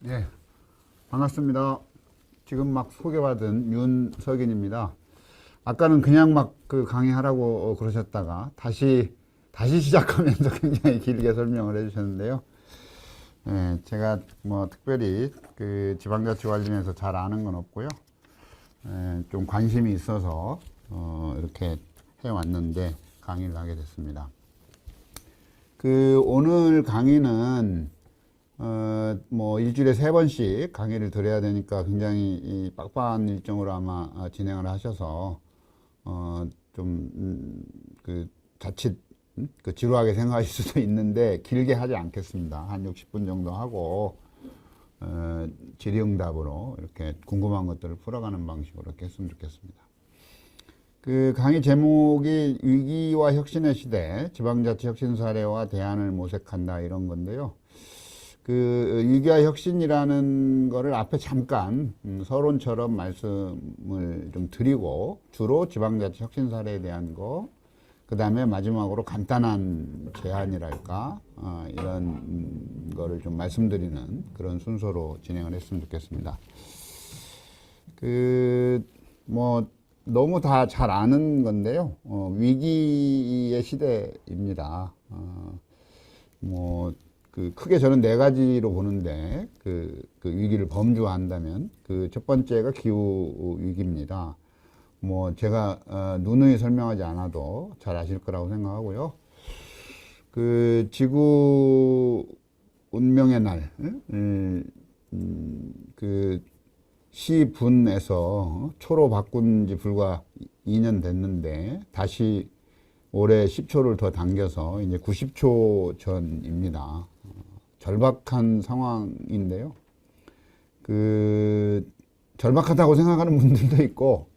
네, 반갑습니다. 지금 막 소개받은 윤석인입니다. 아까는 그냥 막 그 강의하라고 그러셨다가 다시 시작하면서 굉장히 길게 설명을 해주셨는데요. 제가 뭐 특별히 그 지방자치 관련해서 잘 아는 건 없고요. 좀 관심이 있어서 이렇게 해왔는데 강의를 하게 됐습니다. 오늘 강의는 뭐 일주일에 3번씩 강의를 드려야 되니까 굉장히 이 빡빡한 일정으로 아마 진행을 하셔서 그 자칫 그 지루하게 생각하실 수도 있는데 길게 하지 않겠습니다. 한 60분 정도 하고 질의응답으로 이렇게 궁금한 것들을 풀어가는 방식으로 이렇게 했으면 좋겠습니다. 그 강의 제목이 위기와 혁신의 시대, 지방자치 혁신 사례와 대안을 모색한다 이런 건데요. 그 위기와 혁신이라는 거를 앞에 잠깐 서론처럼 말씀을 좀 드리고 주로 지방자치 혁신 사례에 대한 거, 그 다음에 마지막으로 간단한 제안이랄까 이런 거를 좀 말씀드리는 그런 순서로 진행을 했으면 좋겠습니다. 뭐 너무 다 잘 아는 건데요. 위기의 시대입니다. 크게 저는 4가지로 보는데, 그 위기를 범주화한다면, 첫 번째가 기후 위기입니다. 뭐, 제가, 누누이 설명하지 않아도 잘 아실 거라고 생각하고요. 지구 운명의 날, 시분에서 초로 바꾼 지 불과 2년 됐는데, 다시 올해 10초를 더 당겨서 이제 90초 전입니다. 절박한 상황인데요. 절박하다고 생각하는 분들도 있고,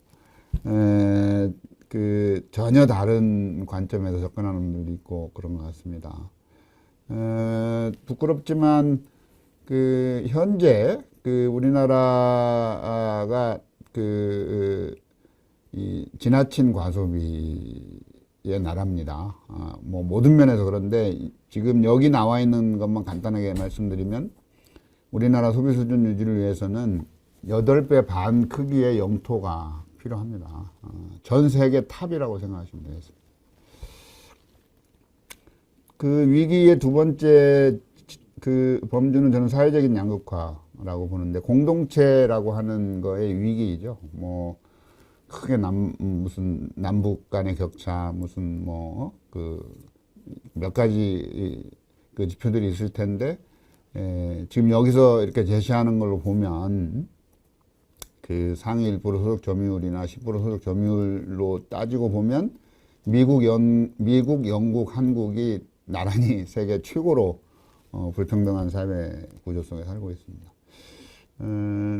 전혀 다른 관점에서 접근하는 분들도 있고 그런 것 같습니다. 부끄럽지만 현재 우리나라가 이 지나친 과소비의 나라입니다. 뭐 모든 면에서 그런데 지금 여기 나와 있는 것만 간단하게 말씀드리면 우리나라 소비 수준 유지를 위해서는 8배 반 크기의 영토가 필요합니다. 전 세계 탑이라고 생각하시면 되겠습니다. 위기의 두 번째 범주는 저는 사회적인 양극화라고 보는데, 공동체라고 하는 거의 위기이죠. 뭐 크게 무슨 남북 간의 격차, 무슨 몇 가지 지표들이 있을 텐데, 지금 여기서 이렇게 제시하는 걸로 보면 상위 1% 소득 점유율이나 10% 소득 점유율로 따지고 보면 미국, 영국, 한국이 나란히 세계 최고로 불평등한 사회 구조 속에 살고 있습니다.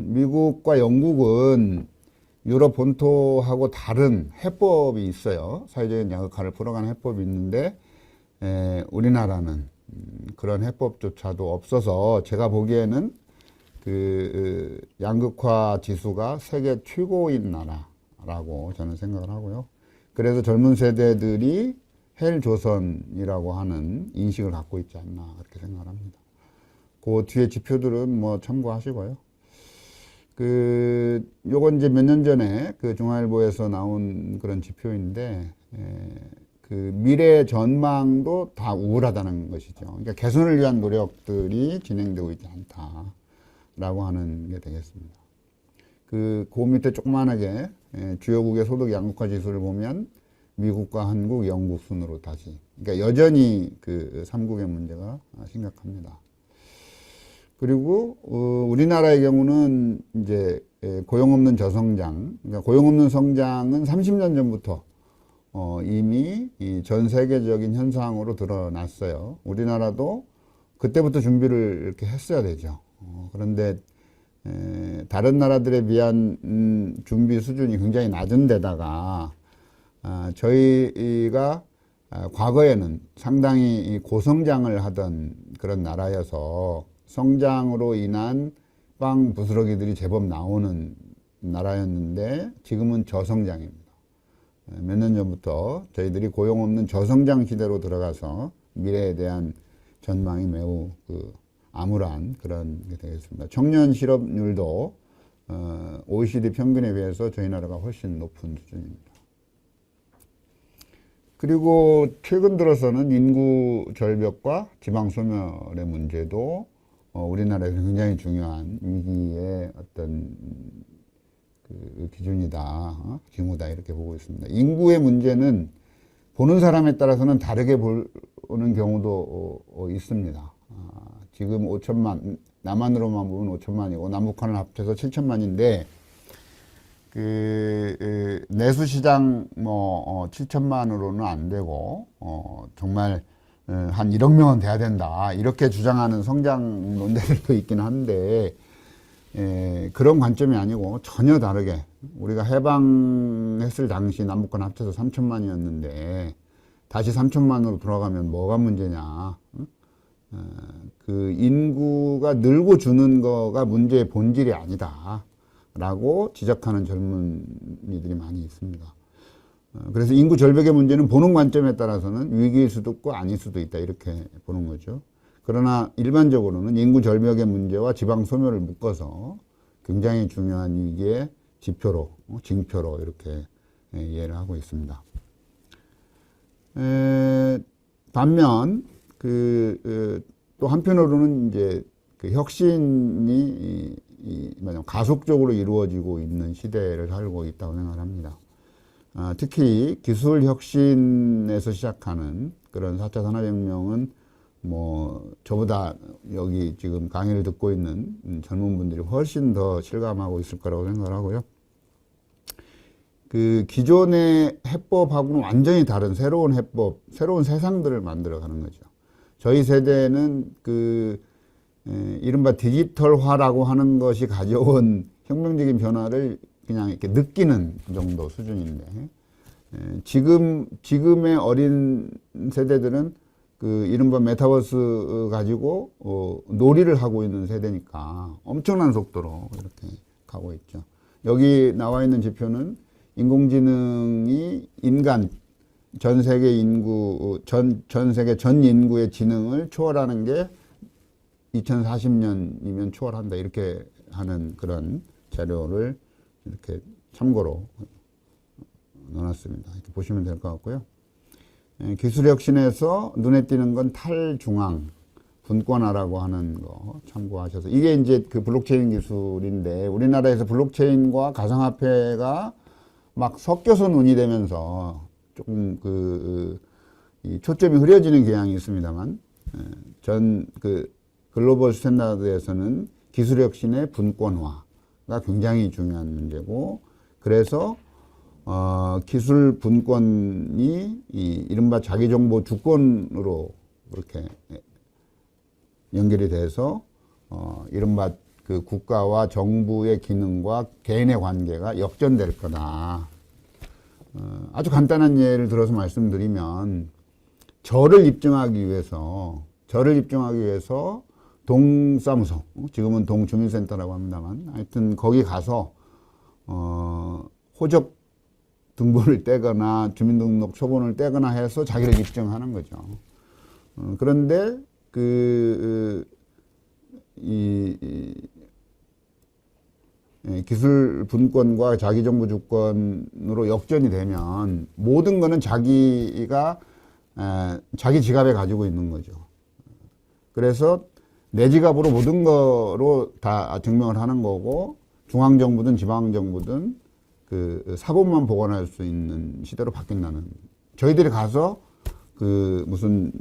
미국과 영국은 유럽 본토하고 다른 해법이 있어요. 사회적인 양극화를 풀어가는 해법이 있는데, 우리나라는 그런 해법조차도 없어서 제가 보기에는 양극화 지수가 세계 최고인 나라라고 저는 생각을 하고요. 그래서 젊은 세대들이 헬조선이라고 하는 인식을 갖고 있지 않나 그렇게 생각을 합니다. 그 뒤에 지표들은 뭐 참고하시고요. 요건 이제 몇 년 전에 중앙일보에서 나온 그런 지표인데, 미래 전망도 다 우울하다는 것이죠. 그러니까 개선을 위한 노력들이 진행되고 있지 않다라고 하는 게 되겠습니다. 그 밑에 조그만하게 주요국의 소득 양극화 지수를 보면 미국과 한국, 영국 순으로 다시. 그러니까 여전히 3국의 문제가 심각합니다. 그리고 우리나라의 경우는 이제 고용 없는 저성장, 그러니까 고용 없는 성장은 30년 전부터 이미 전 세계적인 현상으로 드러났어요. 우리나라도 그때부터 준비를 이렇게 했어야 되죠. 그런데 다른 나라들에 비한 준비 수준이 굉장히 낮은 데다가 저희가 과거에는 상당히 고성장을 하던 그런 나라여서 성장으로 인한 빵 부스러기들이 제법 나오는 나라였는데 지금은 저성장입니다. 몇 년 전부터 저희들이 고용 없는 저성장 시대로 들어가서 미래에 대한 전망이 매우 암울한 그런 게 되겠습니다. 청년 실업률도 OECD 평균에 비해서 저희 나라가 훨씬 높은 수준입니다. 그리고 최근 들어서는 인구 절벽과 지방 소멸의 문제도 우리나라에서 굉장히 중요한 위기의 어떤 그 기준이다, 징후다 이렇게 보고 있습니다. 인구의 문제는 보는 사람에 따라서는 다르게 보는 경우도 있습니다. 지금 5천만, 남한으로만 보면 5천만이고 남북한을 합쳐서 7천만인데 그 내수시장 7천만으로는 안 되고 정말 한 1억 명은 돼야 된다 이렇게 주장하는 성장 논대들도 있긴 한데 그런 관점이 아니고 전혀 다르게 우리가 해방했을 당시 남북한 합쳐서 3천만이었는데 다시 3천만으로 돌아가면 뭐가 문제냐. 그 인구가 늘고 주는 거가 문제의 본질이 아니다 라고 지적하는 젊은이들이 많이 있습니다. 그래서 인구 절벽의 문제는 보는 관점에 따라서는 위기일 수도 있고 아닐 수도 있다 이렇게 보는 거죠. 그러나 일반적으로는 인구 절벽의 문제와 지방 소멸을 묶어서 굉장히 중요한 위기의 지표로, 징표로 이렇게 이해를 하고 있습니다. 반면 또 한편으로는 이제 그 혁신이 가속적으로 이루어지고 있는 시대를 살고 있다고 생각합니다. 특히 기술 혁신에서 시작하는 그런 4차 산업혁명은 저보다 여기 지금 강의를 듣고 있는 젊은 분들이 훨씬 더 실감하고 있을 거라고 생각을 하고요. 그 기존의 해법하고는 완전히 다른 새로운 해법, 새로운 세상들을 만들어 가는 거죠. 저희 세대는 이른바 디지털화라고 하는 것이 가져온 혁명적인 변화를 그냥 이렇게 느끼는 정도 수준인데, 지금의 어린 세대들은 이른바 메타버스 가지고 놀이를 하고 있는 세대니까 엄청난 속도로 이렇게 가고 있죠. 여기 나와 있는 지표는 인공지능이 전 세계 전 인구의 지능을 초월하는 게 2040년이면 초월한다 이렇게 하는 그런 자료를 이렇게 참고로 넣어놨습니다. 이렇게 보시면 될 것 같고요. 기술 혁신에서 눈에 띄는 건 탈중앙 분권화라고 하는 거 참고하셔서, 이게 이제 그 블록체인 기술인데 우리나라에서 블록체인과 가상화폐가 막 섞여서 논의되면서 조금 이 초점이 흐려지는 경향이 있습니다만, 글로벌 스탠다드에서는 기술 혁신의 분권화가 굉장히 중요한 문제고, 그래서 기술 분권이 이른바 자기정보 주권으로 그렇게 연결이 돼서 이른바 그 국가와 정부의 기능과 개인의 관계가 역전될 거다. 아주 간단한 예를 들어서 말씀드리면, 저를 입증하기 위해서 동사무소, 지금은 동주민센터라고 합니다만, 하여튼 거기 가서 호적 등본을 떼거나 주민등록 초본을 떼거나 해서 자기를 입증하는 거죠. 그런데 기술 분권과 자기정보 주권으로 역전이 되면 모든 거는 자기가 자기 지갑에 가지고 있는 거죠. 그래서 내 지갑으로 모든 거로 다 증명을 하는 거고, 중앙정부든 지방정부든 사본만 보관할 수 있는 시대로 바뀐다는. 저희들이 가서 무슨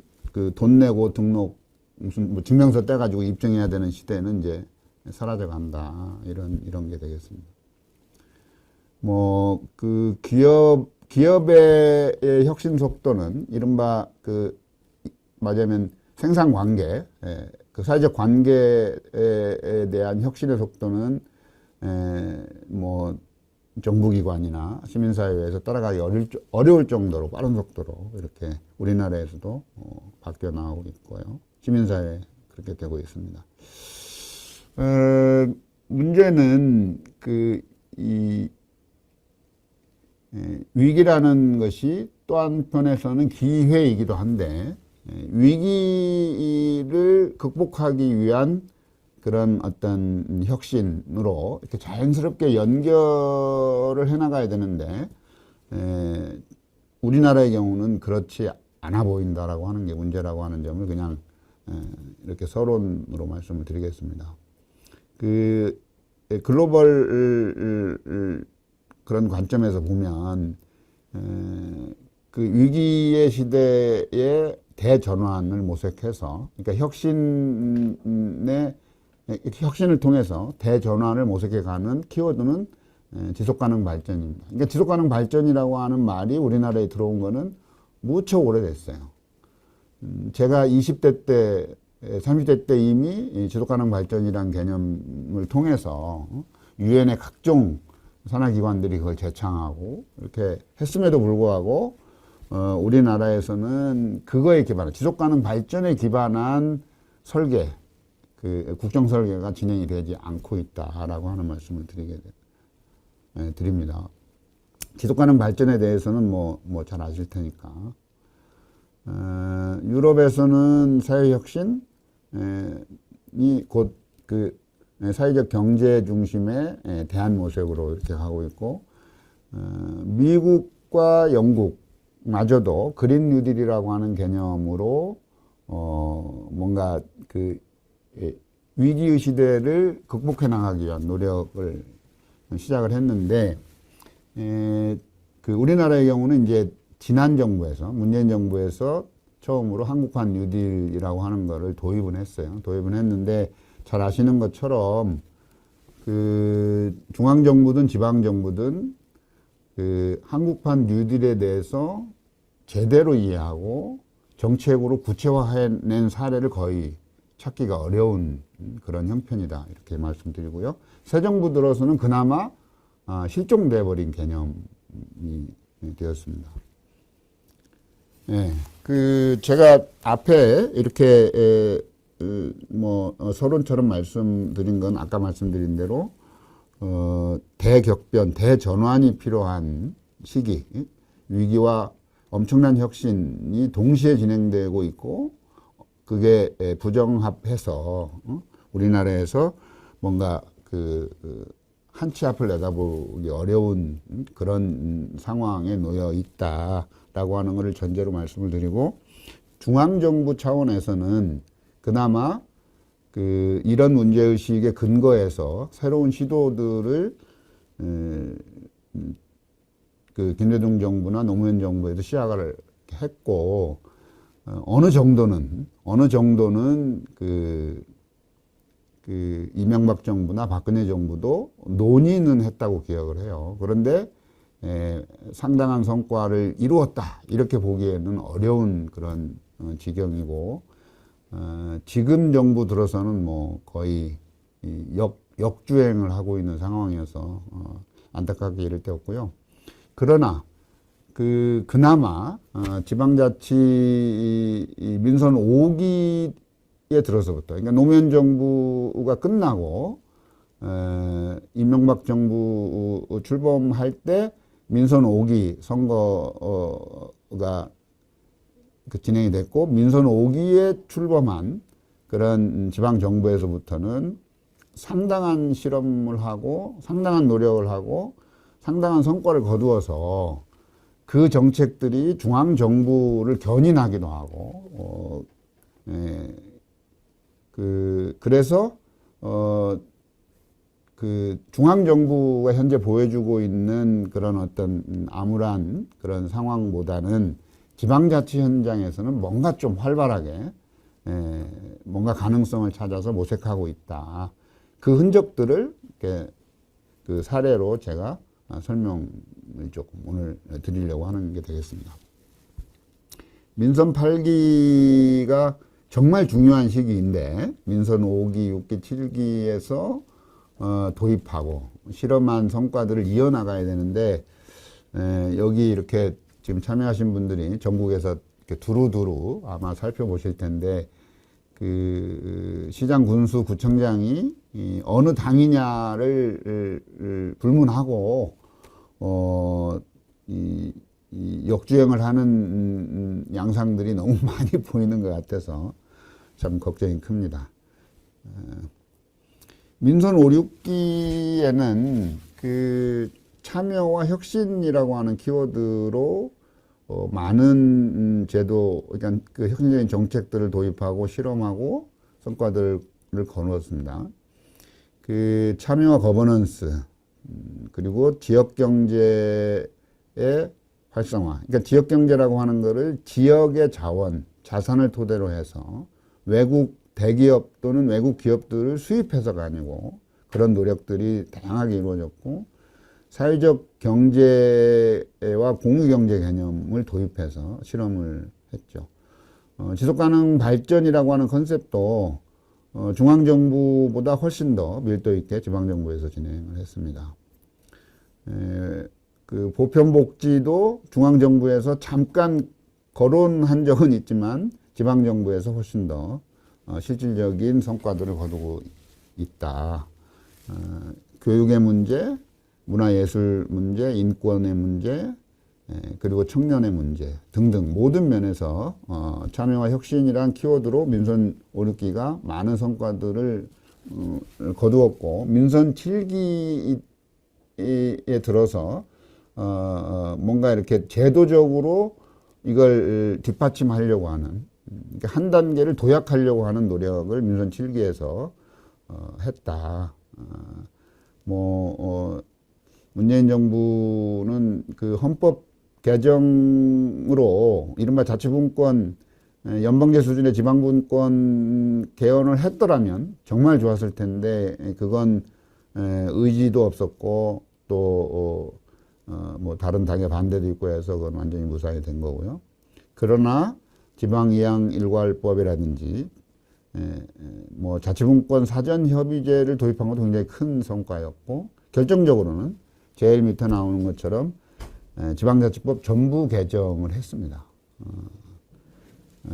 돈 내고 등록 무슨 증명서 떼가지고 입증해야 되는 시대는 이제 사라져 간다. 이런 게 되겠습니다. 기업의 혁신 속도는 이른바 말하자면 생산 관계, 사회적 관계에 대한 혁신의 속도는 정부기관이나 시민사회에서 따라가기 어려울 정도로 빠른 속도로 이렇게 우리나라에서도 바뀌어 나오고 있고요. 시민사회 그렇게 되고 있습니다. 문제는 위기라는 것이 또 한편에서는 기회이기도 한데, 위기를 극복하기 위한 그런 어떤 혁신으로 이렇게 자연스럽게 연결을 해나가야 되는데 우리나라의 경우는 그렇지 않아 보인다라고 하는 게 문제라고 하는 점을 그냥 이렇게 서론으로 말씀을 드리겠습니다. 그 글로벌 그런 관점에서 보면 그 위기의 시대에 대전환을 모색해서, 그러니까 혁신을 통해서 대전환을 모색해 가는 키워드는 지속가능 발전입니다. 그러니까 지속가능 발전이라고 하는 말이 우리나라에 들어온 거는 무척 오래됐어요. 제가 20대 때, 30대 때 이미 지속가능 발전이라는 개념을 통해서 유엔의 각종 산하기관들이 그걸 제창하고 이렇게 했음에도 불구하고 우리나라에서는 그거에 기반한 지속가능 발전에 기반한 설계, 그 국정 설계가 진행이 되지 않고 있다라고 하는 말씀을 드립니다. 지속가능 발전에 대해서는 뭐 잘 아실 테니까. 유럽에서는 사회혁신이 곧 그 사회적 경제 중심의 대안 모색으로 이렇게 가고 있고, 미국과 영국마저도 그린 뉴딜이라고 하는 개념으로 뭔가 그 위기의 시대를 극복해 나가기 위한 노력을 시작을 했는데, 그 우리나라의 경우는 이제 지난 정부에서, 문재인 정부에서 처음으로 한국판 뉴딜이라고 하는 거를 도입은 했어요. 도입은 했는데, 잘 아시는 것처럼 그 중앙정부든 지방정부든 그 한국판 뉴딜에 대해서 제대로 이해하고 정책으로 구체화해낸 사례를 거의 찾기가 어려운 그런 형편이다, 이렇게 말씀드리고요. 새 정부 들어서는 그나마 실종돼 버린 개념이 되었습니다. 예, 그 제가 앞에 이렇게 서론처럼 말씀드린 건 아까 말씀드린 대로 대격변, 대전환이 필요한 시기, 위기와 엄청난 혁신이 동시에 진행되고 있고, 그게 부정합해서 우리나라에서 뭔가 한 치 앞을 내다보기 어려운 그런 상황에 놓여 있다라고 하는 것을 전제로 말씀을 드리고, 중앙정부 차원에서는 그나마 이런 문제의식에 근거해서 새로운 시도들을 김대중 정부나 노무현 정부에도 시작을 했고, 어느 정도는 이명박 정부나 박근혜 정부도 논의는 했다고 기억을 해요. 그런데 상당한 성과를 이루었다, 이렇게 보기에는 어려운 그런 지경이고, 지금 정부 들어서는 뭐 거의 역주행을 하고 있는 상황이어서 안타깝게 이를 데 없고요. 그러나 그나마 지방자치 민선 5기에 들어서부터, 그러니까 노무현 정부가 끝나고 이명박 정부 출범할 때 민선 5기 선거가 진행이 됐고, 민선 5기에 출범한 그런 지방정부에서부터는 상당한 실험을 하고 상당한 노력을 하고 상당한 성과를 거두어서 그 정책들이 중앙정부를 견인하기도 하고, 그래서 중앙정부가 현재 보여주고 있는 그런 어떤 암울한 그런 상황보다는 지방자치 현장에서는 뭔가 좀 활발하게 뭔가 가능성을 찾아서 모색하고 있다. 그 흔적들을 이렇게 사례로 제가 설명을 조금 오늘 드리려고 하는 게 되겠습니다. 민선 8기가 정말 중요한 시기인데, 민선 5기, 6기, 7기에서 도입하고 실험한 성과들을 이어나가야 되는데, 여기 이렇게 지금 참여하신 분들이 전국에서 이렇게 두루두루 아마 살펴보실 텐데, 시장, 군수, 구청장이 어느 당이냐를 불문하고 이 역주행을 하는 양상들이 너무 많이 보이는 것 같아서 참 걱정이 큽니다. 민선 5, 6기에는 그 참여와 혁신이라고 하는 키워드로 많은 제도, 그러니까 그 혁신적인 정책들을 도입하고 실험하고 성과들을 거두었습니다. 그 참여와 거버넌스, 그리고 지역 경제의 활성화. 그러니까 지역 경제라고 하는 거를 지역의 자원, 자산을 토대로 해서 외국 대기업 또는 외국 기업들을 수입해서가 아니고 그런 노력들이 다양하게 이루어졌고, 사회적 경제와 공유경제 개념을 도입해서 실험을 했죠. 지속가능 발전이라고 하는 컨셉도 중앙정부보다 훨씬 더 밀도 있게 지방정부에서 진행을 했습니다. 그 보편복지도 중앙정부에서 잠깐 거론한 적은 있지만 지방정부에서 훨씬 더 실질적인 성과들을 거두고 있다. 교육의 문제, 문화예술 문제, 인권의 문제, 그리고 청년의 문제 등등 모든 면에서 참여와 혁신이란 키워드로 민선 5, 6기가 많은 성과들을 거두었고, 민선 7기에 들어서 뭔가 이렇게 제도적으로 이걸 뒷받침하려고 하는, 그러니까 한 단계를 도약하려고 하는 노력을 민선 7기에서 했다. 문재인 정부는 그 헌법 개정으로 이른바 자치분권, 연방제 수준의 지방분권 개헌을 했더라면 정말 좋았을 텐데, 그건 의지도 없었고 또 다른 당의 반대도 있고 해서 그건 완전히 무산이 된 거고요. 그러나 지방이양일괄법이라든지 자치분권 사전협의제를 도입한 것도 굉장히 큰 성과였고, 결정적으로는 제일 밑에 나오는 것처럼 지방자치법 전부 개정을 했습니다.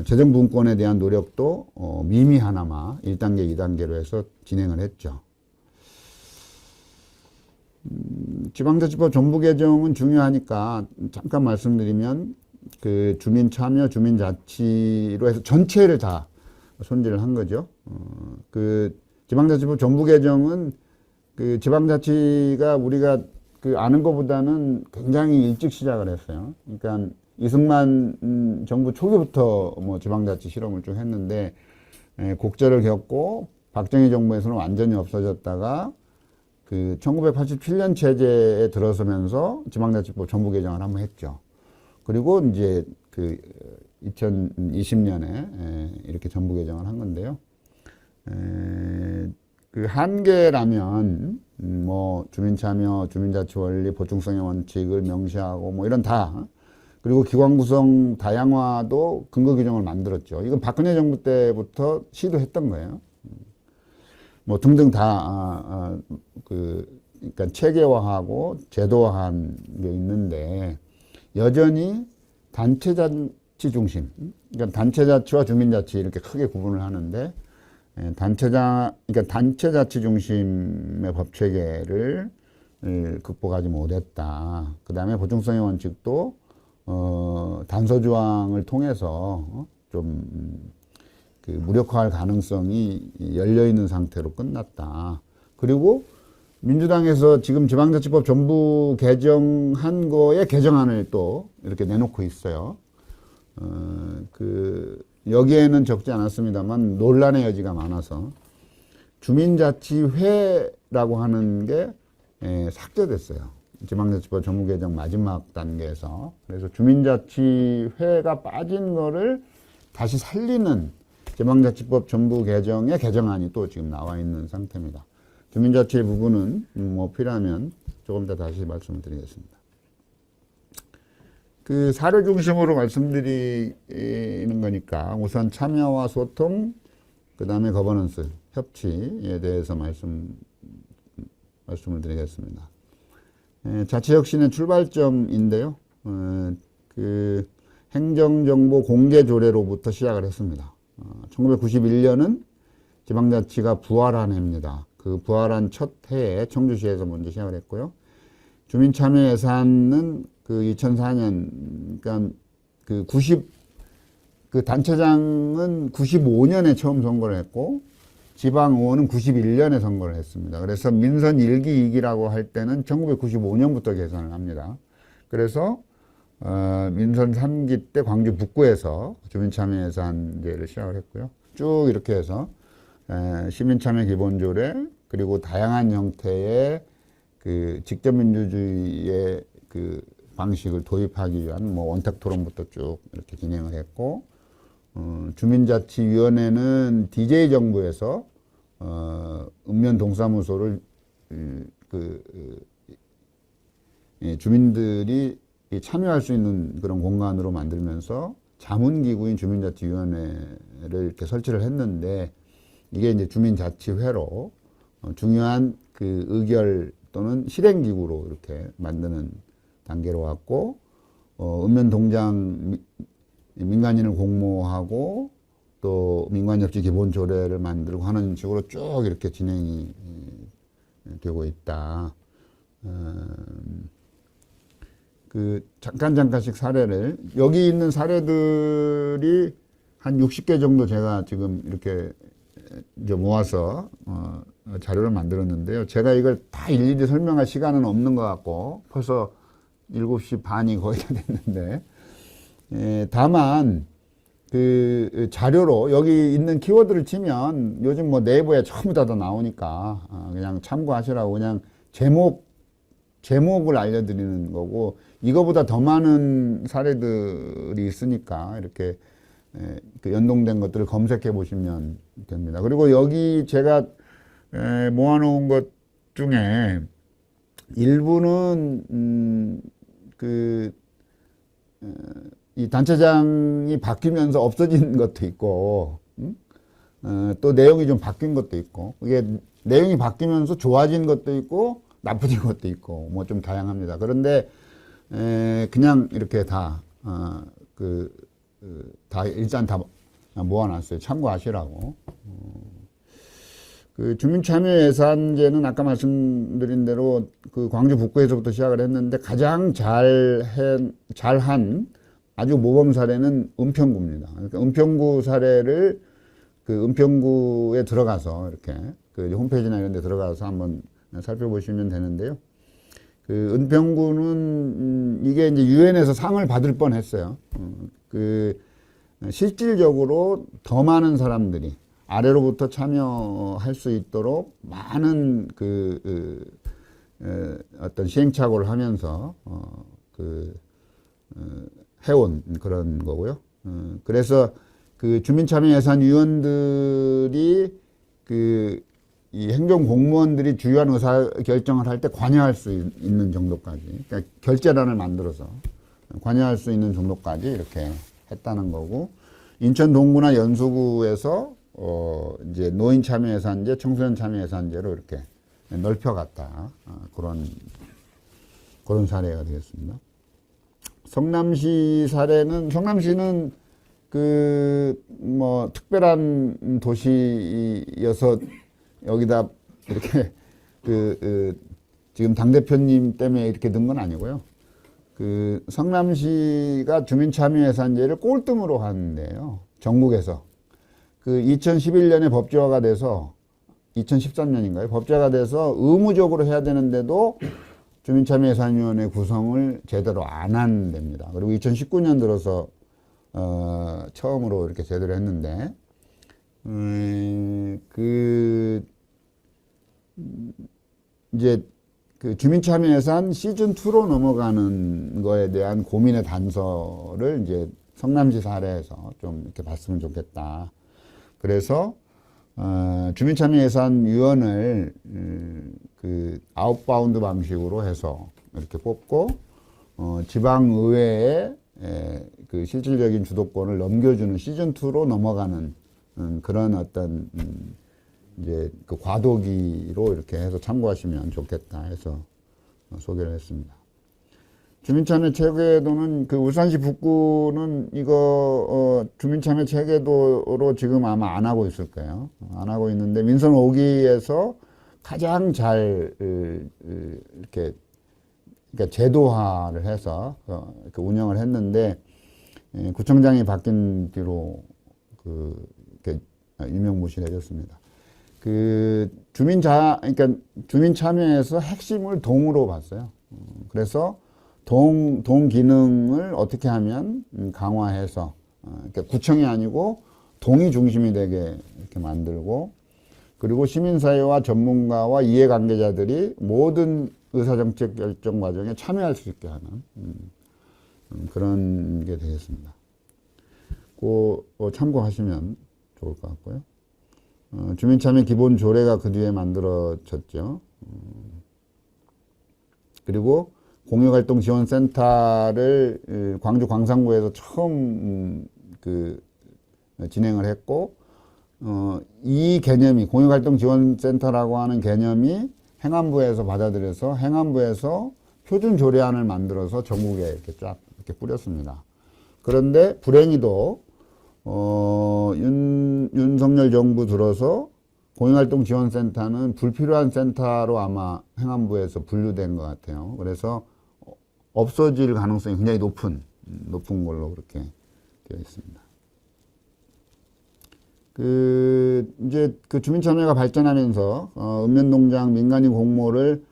재정분권에 대한 노력도 미미하나마 1단계, 2단계로 해서 진행을 했죠. 지방자치법 전부 개정은 중요하니까 잠깐 말씀드리면, 그 주민참여, 주민자치로 해서 전체를 다 손질을 한 거죠. 그 지방자치법 전부 개정은 그 지방자치가 우리가 그 아는 것보다는 굉장히 일찍 시작을 했어요. 그러니까 이승만 정부 초기부터 지방자치 실험을 쭉 했는데, 곡절을 겪고 박정희 정부에서는 완전히 없어졌다가 그 1987년 체제에 들어서면서 지방자치법 전부 개정을 한번 했죠. 그리고 이제 그 2020년에 이렇게 전부 개정을 한 건데요. 그 한계라면 주민참여, 주민자치 원리, 보충성의 원칙을 명시하고 이런 다, 그리고 기관 구성 다양화도 근거 규정을 만들었죠. 이건 박근혜 정부 때부터 시도했던 거예요. 등등 다 그러니까 체계화하고 제도화한 게 있는데, 여전히 단체자치 중심, 그러니까 단체자치와 주민자치 이렇게 크게 구분을 하는데, 그러니까 단체자치 중심의 법체계를 극복하지 못했다. 그 다음에 보충성의 원칙도 단서조항을 통해서 좀 그 무력화할 가능성이 열려있는 상태로 끝났다. 그리고 민주당에서 지금 지방자치법 전부 개정한 거에 개정안을 또 이렇게 내놓고 있어요. 여기에는 적지 않았습니다만 논란의 여지가 많아서 주민자치회라고 하는 게 삭제됐어요. 지방자치법 전부 개정 마지막 단계에서. 그래서 주민자치회가 빠진 거를 다시 살리는 지방자치법 전부 개정의 개정안이 또 지금 나와 있는 상태입니다. 주민자치 부분은 필요하면 조금 더 다시 말씀을 드리겠습니다. 그 사료 중심으로 말씀드리는 거니까 우선 참여와 소통, 그 다음에 거버넌스, 협치에 대해서 말씀을 드리겠습니다. 자치혁신의 출발점인데요. 그 행정정보 공개조례로부터 시작을 했습니다. 1991년은 지방자치가 부활한 해입니다. 그 부활한 첫 해에 청주시에서 먼저 시작을 했고요. 주민참여 예산은 그 2004년, 그러니까 그 단체장은 95년에 처음 선거를 했고, 지방의원은 91년에 선거를 했습니다. 그래서 민선 1기, 2기라고 할 때는 1995년부터 계산을 합니다. 그래서 민선 3기 때 광주 북구에서 주민참여예산제를 시작을 했고요. 쭉 이렇게 해서 시민참여 기본조례, 그리고 다양한 형태의 그 직접민주주의의 그 방식을 도입하기 위한 뭐 원탁토론부터 쭉 이렇게 진행을 했고, 주민자치위원회는 DJ 정부에서 읍면 동사무소를 주민들이 참여할 수 있는 그런 공간으로 만들면서 자문기구인 주민자치위원회를 이렇게 설치를 했는데, 이게 이제 주민자치회로 중요한 그 의결 또는 실행기구로 이렇게 만드는 단계로 왔고, 읍면동장 민간인을 공모하고 또 민관협치 기본조례를 만들고 하는 식으로 쭉 이렇게 진행이 되고 있다. 그 잠깐씩 사례를, 여기 있는 사례들이 한 60개 정도 제가 지금 이렇게 이제 모아서 자료를 만들었는데요. 제가 이걸 다 일일이 설명할 시간은 없는 것 같고 벌써 7시 반이 거의 다 됐는데, 다만 그 자료로 여기 있는 키워드를 치면 요즘 뭐 네이버에 전부 다 나오니까 그냥 참고하시라고 그냥 제목을 알려드리는 거고, 이거보다 더 많은 사례들이 있으니까 이렇게 그 연동된 것들을 검색해 보시면 됩니다. 그리고 여기 제가 모아놓은 것 중에 일부는 이 단체장이 바뀌면서 없어진 것도 있고, 또 내용이 좀 바뀐 것도 있고, 이게 내용이 바뀌면서 좋아진 것도 있고 나빠진 것도 있고 뭐 좀 다양합니다. 그런데 그냥 이렇게 다 일단 다 모아놨어요. 참고하시라고. 그 주민참여예산제는 아까 말씀드린 대로 그 광주 북구에서부터 시작을 했는데, 가장 잘한 아주 모범 사례는 은평구입니다. 그러니까 은평구 사례를 그 은평구에 들어가서 이렇게 그 홈페이지나 이런 데 들어가서 한번 살펴보시면 되는데요. 그 은평구는 이게 이제 유엔에서 상을 받을 뻔 했어요. 실질적으로 더 많은 사람들이 아래로부터 참여할 수 있도록 많은 어떤 시행착오를 하면서 해온 그런 거고요. 그래서 그 주민참여예산위원들이 이 행정공무원들이 주요한 의사결정을 할 때 관여할 수 있는 정도까지, 그러니까 결재란을 만들어서 관여할 수 있는 정도까지 이렇게 했다는 거고, 인천 동구나 연수구에서 이제 노인 참여예산제, 청소년 참여예산제로 이렇게 넓혀갔다. 그런 사례가 되겠습니다. 성남시 사례는, 성남시는 뭐 특별한 도시여서 여기다 이렇게 지금 당대표님 때문에 이렇게 든 건 아니고요. 성남시가 주민참여예산제를 꼴등으로 하는데요. 전국에서. 2011년에 법제화가 돼서, 2013년인가요? 법제화가 돼서 의무적으로 해야 되는데도 주민참여예산위원회 구성을 제대로 안 한 데입니다. 그리고 2019년 들어서 처음으로 이렇게 제대로 했는데, 이제 주민참여예산 시즌2로 넘어가는 거에 대한 고민의 단서를 이제 성남시 사례에서 좀 이렇게 봤으면 좋겠다. 그래서, 주민참여예산위원을 아웃바운드 방식으로 해서 이렇게 뽑고, 지방의회에 실질적인 주도권을 넘겨주는 시즌2로 넘어가는 그런 어떤 이제 과도기로 이렇게 해서 참고하시면 좋겠다 해서 소개를 했습니다. 주민참여 체계도는 울산시 북구는 이거 주민참여 체계도로 지금 아마 안 하고 있을 거예요. 안 하고 있는데, 민선 5기에서 가장 잘 이렇게 그러니까 제도화를 해서 그 운영을 했는데 구청장이 바뀐 뒤로 이렇게 유명무실해졌습니다. 그러니까 주민 참여에서 핵심을 동으로 봤어요. 그래서 동 기능을 어떻게 하면 강화해서 그러니까 구청이 아니고 동이 중심이 되게 이렇게 만들고, 그리고 시민사회와 전문가와 이해관계자들이 모든 의사정책 결정 과정에 참여할 수 있게 하는 그런 게 되겠습니다. 참고하시면 좋을 것 같고요. 주민참여 기본 조례가 그 뒤에 만들어졌죠. 그리고 공유활동지원센터를 광주 광산구에서 처음 진행을 했고, 이 개념이 공유활동지원센터라고 하는 개념이 행안부에서 받아들여서 행안부에서 표준 조례안을 만들어서 전국에 이렇게 쫙 이렇게 뿌렸습니다. 그런데 불행히도 윤석열 정부 들어서 공유활동지원센터는 불필요한 센터로 아마 행안부에서 분류된 것 같아요. 그래서 없어질 가능성이 굉장히 높은 걸로 그렇게 되어 있습니다. 이제 주민참여가 발전하면서 읍면동장 민간인 공모를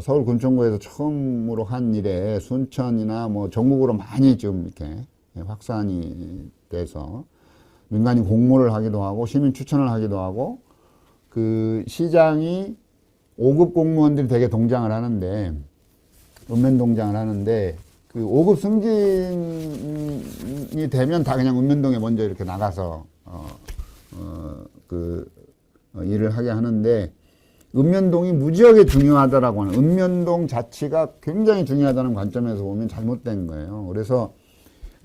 서울 금천구에서 처음으로 한 이래 순천이나 뭐 전국으로 많이 좀 이렇게 확산이 돼서 민간인 공모를 하기도 하고 시민 추천을 하기도 하고, 시장이 5급 공무원들이 되게 동장을 하는데, 읍면동장을 하는데, 5급 승진이 되면 다 그냥 읍면동에 먼저 이렇게 나가서 일을 하게 하는데, 읍면동이 무지하게 중요하다라고 하는, 읍면동 자치가 굉장히 중요하다는 관점에서 보면 잘못된 거예요. 그래서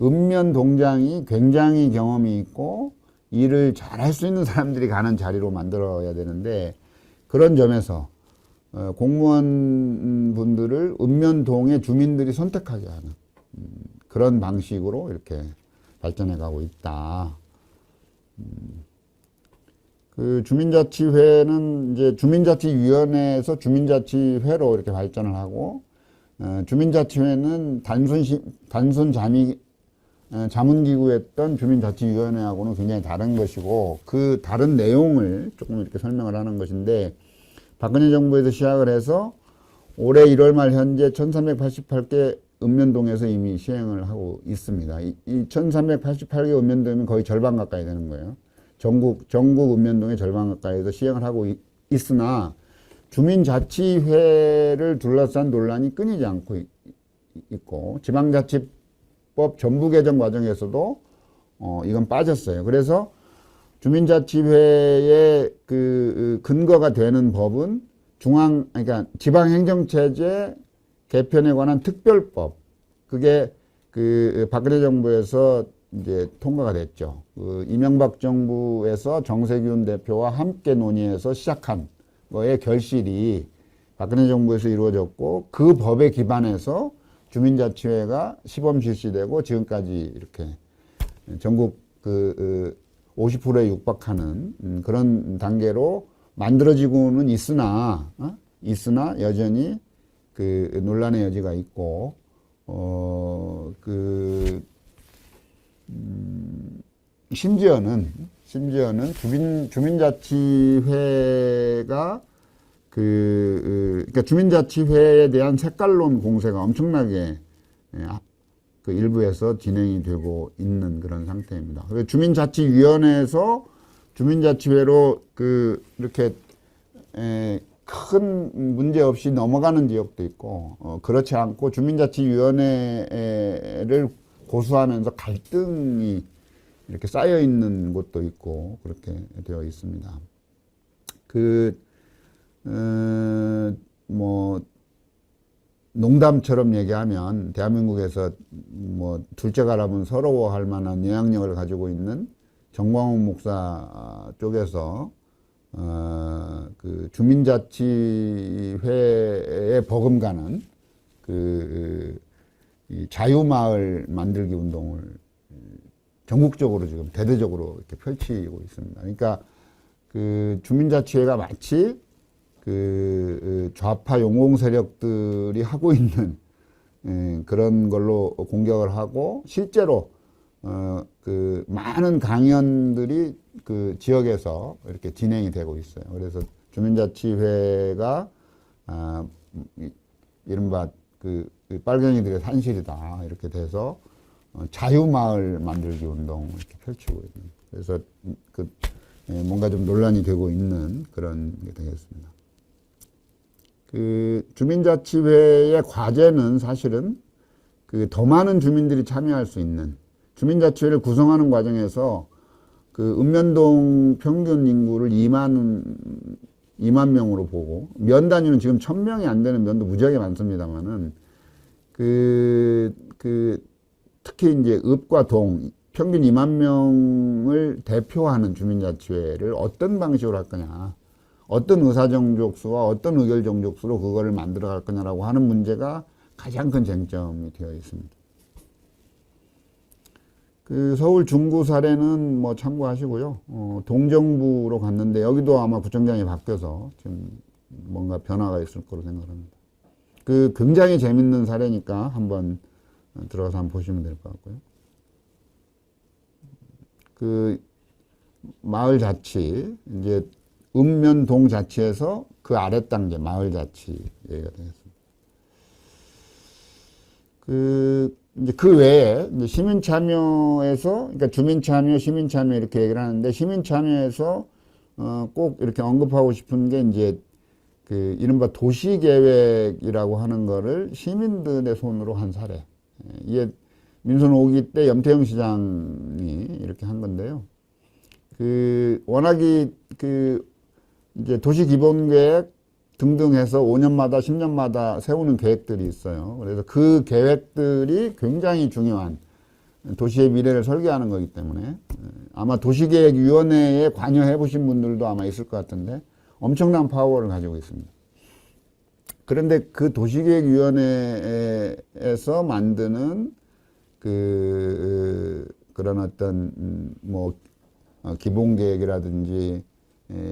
읍면동장이 굉장히 경험이 있고 일을 잘할 수 있는 사람들이 가는 자리로 만들어야 되는데, 그런 점에서 공무원 분들을 읍면동의 주민들이 선택하게 하는 그런 방식으로 이렇게 발전해 가고 있다. 주민자치회는 이제 주민자치위원회에서 주민자치회로 이렇게 발전을 하고, 주민자치회는 단순 자문기구였던 주민자치위원회하고는 굉장히 다른 것이고, 그 다른 내용을 조금 이렇게 설명을 하는 것인데, 박근혜 정부에서 시작을 해서 올해 1월 말 현재 1388개 읍면동에서 이미 시행을 하고 있습니다. 이 1388개 읍면동이면 거의 절반 가까이 되는 거예요. 전국 읍면동의 절반 가까이에서 시행을 하고 있으나, 주민자치회를 둘러싼 논란이 끊이지 않고 있고, 지방자치법 전부 개정 과정에서도 이건 빠졌어요. 그래서 주민자치회의 근거가 되는 법은 그러니까 지방행정체제 개편에 관한 특별법, 그게 박근혜 정부에서 이제 통과가 됐죠. 이명박 정부에서 정세균 대표와 함께 논의해서 시작한 거의 결실이 박근혜 정부에서 이루어졌고, 그 법에 기반해서 주민자치회가 시범 실시되고 지금까지 이렇게 전국 50%에 육박하는 그런 단계로 만들어지고는 있으나 여전히 논란의 여지가 있고, 심지어는 주민자치회가 그러니까 주민자치회에 대한 색깔론 공세가 엄청나게 일부에서 진행이 되고 있는 그런 상태입니다. 그래서 주민자치위원회에서 주민자치회로 이렇게 큰 문제 없이 넘어가는 지역도 있고, 그렇지 않고 주민자치위원회를 고수하면서 갈등이 이렇게 쌓여 있는 곳도 있고, 그렇게 되어 있습니다. 농담처럼 얘기하면 대한민국에서 둘째 가라면 서러워할 만한 영향력을 가지고 있는 정광훈 목사 쪽에서 주민자치회에 버금가는 이 자유마을 만들기 운동을 전국적으로 지금 대대적으로 이렇게 펼치고 있습니다. 그러니까 주민자치회가 마치 좌파 용공 세력들이 하고 있는 그런 걸로 공격을 하고 실제로 많은 강연들이 그 지역에서 이렇게 진행이 되고 있어요. 그래서 주민자치회가 이른바 빨갱이들의 산실이다 이렇게 돼서 자유마을 만들기 운동을 이렇게 펼치고 있는. 그래서 뭔가 좀 논란이 되고 있는 그런 게 되겠습니다. 주민자치회의 과제는 사실은 더 많은 주민들이 참여할 수 있는 주민자치회를 구성하는 과정에서 읍면동 평균 인구를 2만 명으로 보고 면 단위는 지금 1000명이 안 되는 면도 무지하게 많습니다만은 특히 이제 읍과 동 평균 2만 명을 대표하는 주민자치회를 어떤 방식으로 할 거냐, 어떤 의사정족수와 어떤 의결정족수로 그거를 만들어 갈 거냐라고 하는 문제가 가장 큰 쟁점이 되어 있습니다. 서울 중구 사례는 뭐 참고하시고요. 동정부로 갔는데 여기도 아마 구청장이 바뀌어서 지금 뭔가 변화가 있을 거로 생각합니다. 굉장히 재밌는 사례니까 한번 들어가서 한번 보시면 될 것 같고요. 마을 자치, 이제 읍면동 자치에서 그 아래 단계 마을 자치 얘기가 되겠습니다. 이제 그 외에 이제 시민 참여에서, 그러니까 주민 참여, 시민 참여 이렇게 얘기를 하는데 시민 참여에서 꼭 이렇게 언급하고 싶은 게 이제 이른바 도시계획이라고 하는 거를 시민들의 손으로 한 사례. 이게 민선 5기 때 염태영 시장이 이렇게 한 건데요. 워낙이 이제 도시기본계획 등등 해서 5년마다 10년마다 세우는 계획들이 있어요. 그래서 그 계획들이 굉장히 중요한 도시의 미래를 설계하는 거기 때문에 아마 도시계획위원회에 관여해 보신 분들도 아마 있을 것 같은데 엄청난 파워를 가지고 있습니다. 그런데 그 도시계획위원회에서 만드는 그런 어떤 기본계획이라든지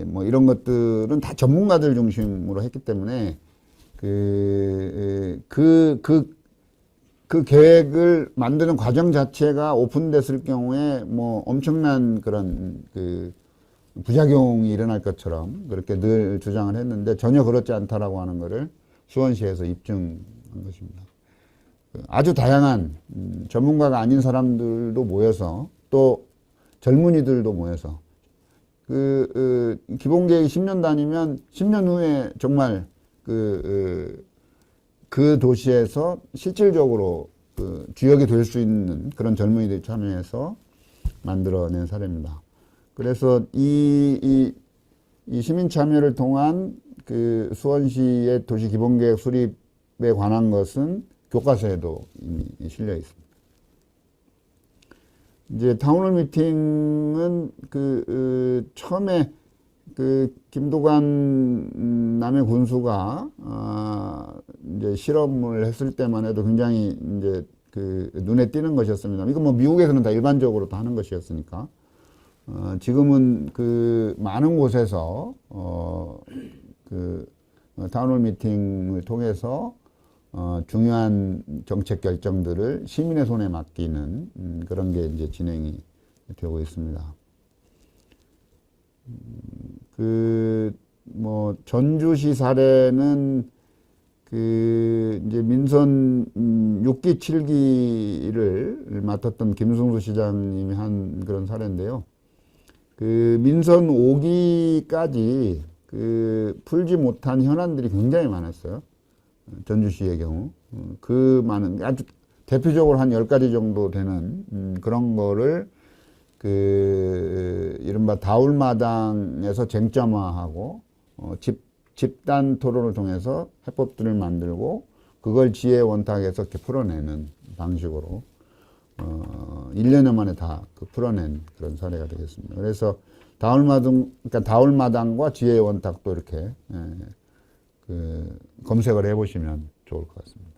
뭐 이런 것들은 다 전문가들 중심으로 했기 때문에 그 계획을 만드는 과정 자체가 오픈됐을 경우에 뭐 엄청난 그런 부작용이 일어날 것처럼 그렇게 늘 주장을 했는데 전혀 그렇지 않다라고 하는 것을 수원시에서 입증한 것입니다. 아주 다양한 전문가가 아닌 사람들도 모여서 또 젊은이들도 모여서 기본계획이 10년 다니면 10년 후에 정말 그 도시에서 실질적으로 주역이 될 수 있는 그런 젊은이들이 참여해서 만들어낸 사례입니다. 그래서 이 시민 참여를 통한 수원시의 도시 기본계획 수립에 관한 것은 교과서에도 이미 실려 있습니다. 이제 타운홀 미팅은 처음에 김도관 남해 군수가 이제 실험을 했을 때만 해도 굉장히 이제 눈에 띄는 것이었습니다. 이거 뭐 미국에서는 다 일반적으로 다 하는 것이었으니까 지금은 많은 곳에서 타운홀 미팅을 통해서 중요한 정책 결정들을 시민의 손에 맡기는 그런 게 이제 진행이 되고 있습니다. 전주시 사례는 이제 민선 6기, 7기를 맡았던 김승수 시장님이 한 그런 사례인데요. 민선 5기까지 풀지 못한 현안들이 굉장히 많았어요. 전주시의 경우. 많은, 아주 대표적으로 한 10가지 정도 되는, 그런 거를, 이른바 다울마당에서 쟁점화하고, 집단 토론을 통해서 해법들을 만들고, 그걸 지혜 원탁에서 이렇게 풀어내는 방식으로, 1년여 만에 다 풀어낸 그런 사례가 되겠습니다. 그래서 그러니까 다울마당과 지혜 원탁도 이렇게, 검색을 해보시면 좋을 것 같습니다.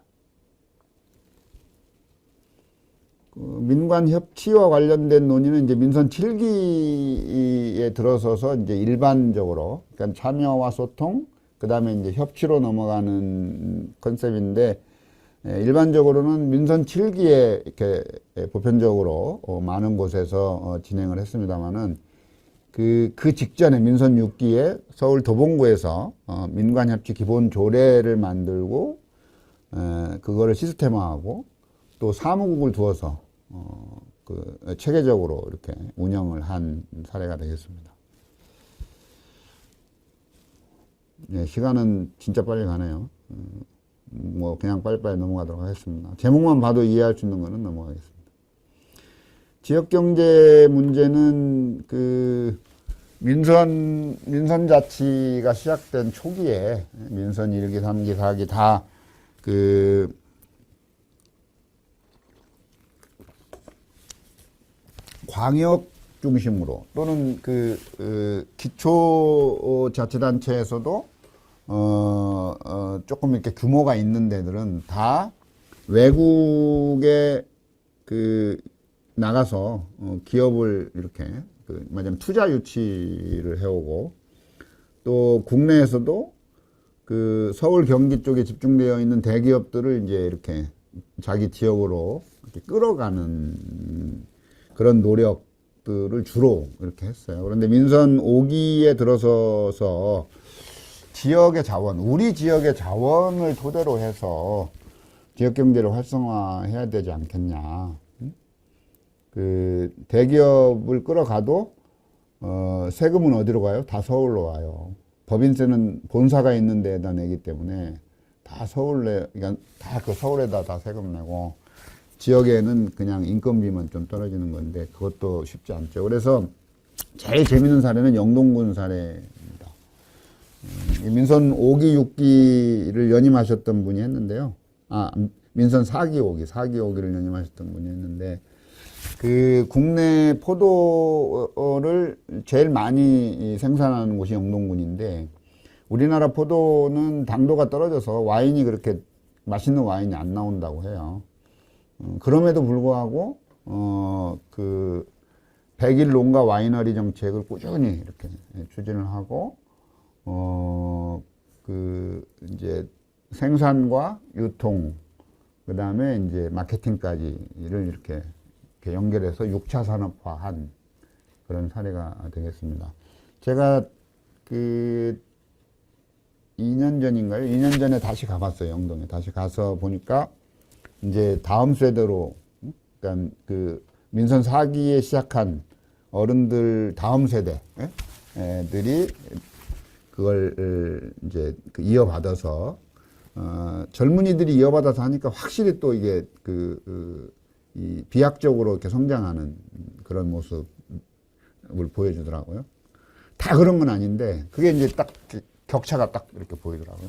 민관 협치와 관련된 논의는 이제 민선 7기에 들어서서 이제 일반적으로, 그러니까 참여와 소통, 그 다음에 이제 협치로 넘어가는 컨셉인데, 일반적으로는 민선 7기에 이렇게 보편적으로 많은 곳에서 진행을 했습니다만은 그 직전에 민선 6기에 서울 도봉구에서 민관협치 기본 조례를 만들고 그거를 시스템화하고 또 사무국을 두어서 그 체계적으로 이렇게 운영을 한 사례가 되겠습니다. 예, 시간은 진짜 빨리 가네요. 뭐 그냥 빨리빨리 넘어가도록 하겠습니다. 제목만 봐도 이해할 수 있는 거는 넘어가겠습니다. 지역경제 문제는 그 민선자치가 시작된 초기에 민선 1기, 3기, 4기 다 그 광역 중심으로 또는 그 기초자치단체에서도 조금 이렇게 규모가 있는 데들은 다 외국에 그 나가서 기업을 이렇게 그 말하자면 투자 유치를 해오고 또 국내에서도 그 서울 경기 쪽에 집중되어 있는 대기업들을 이제 이렇게 자기 지역으로 이렇게 끌어가는 그런 노력들을 주로 이렇게 했어요. 그런데 민선 5기에 들어서서 지역의 자원, 우리 지역의 자원을 토대로 해서 지역 경제를 활성화해야 되지 않겠냐. 그 대기업을 끌어가도 세금은 어디로 가요? 다 서울로 와요. 법인세는 본사가 있는 데에다 내기 때문에 다 서울에, 그러니까 다 그 서울에다 다 세금 내고 지역에는 그냥 인건비만 좀 떨어지는 건데 그것도 쉽지 않죠. 그래서 제일 재밌는 사례는 영동군 사례입니다. 민선 5기, 6기를 연임하셨던 분이 했는데요. 민선 4기, 5기를 연임하셨던 분이 했는데 그 국내 포도를 제일 많이 생산하는 곳이 영동군인데 우리나라 포도는 당도가 떨어져서 와인이 그렇게 맛있는 와인이 안 나온다고 해요. 그럼에도 불구하고 그 100일 농가 와이너리 정책을 꾸준히 이렇게 추진을 하고 그 이제 생산과 유통 그다음에 이제 마케팅까지를 이렇게 연결해서 6차 산업화한 그런 사례가 되겠습니다. 제가 그 2년 전인가요? 2년 전에 다시 가봤어요. 영동에. 다시 가서 보니까 이제 다음 세대로, 그러니까 그 민선 4기에 시작한 어른들 다음 세대들이 그걸 이제 이어받아서, 젊은이들이 이어받아서 하니까 확실히 또 이게 이 비약적으로 이렇게 성장하는 그런 모습을 보여주더라고요. 다 그런 건 아닌데, 그게 이제 딱 격차가 딱 이렇게 보이더라고요.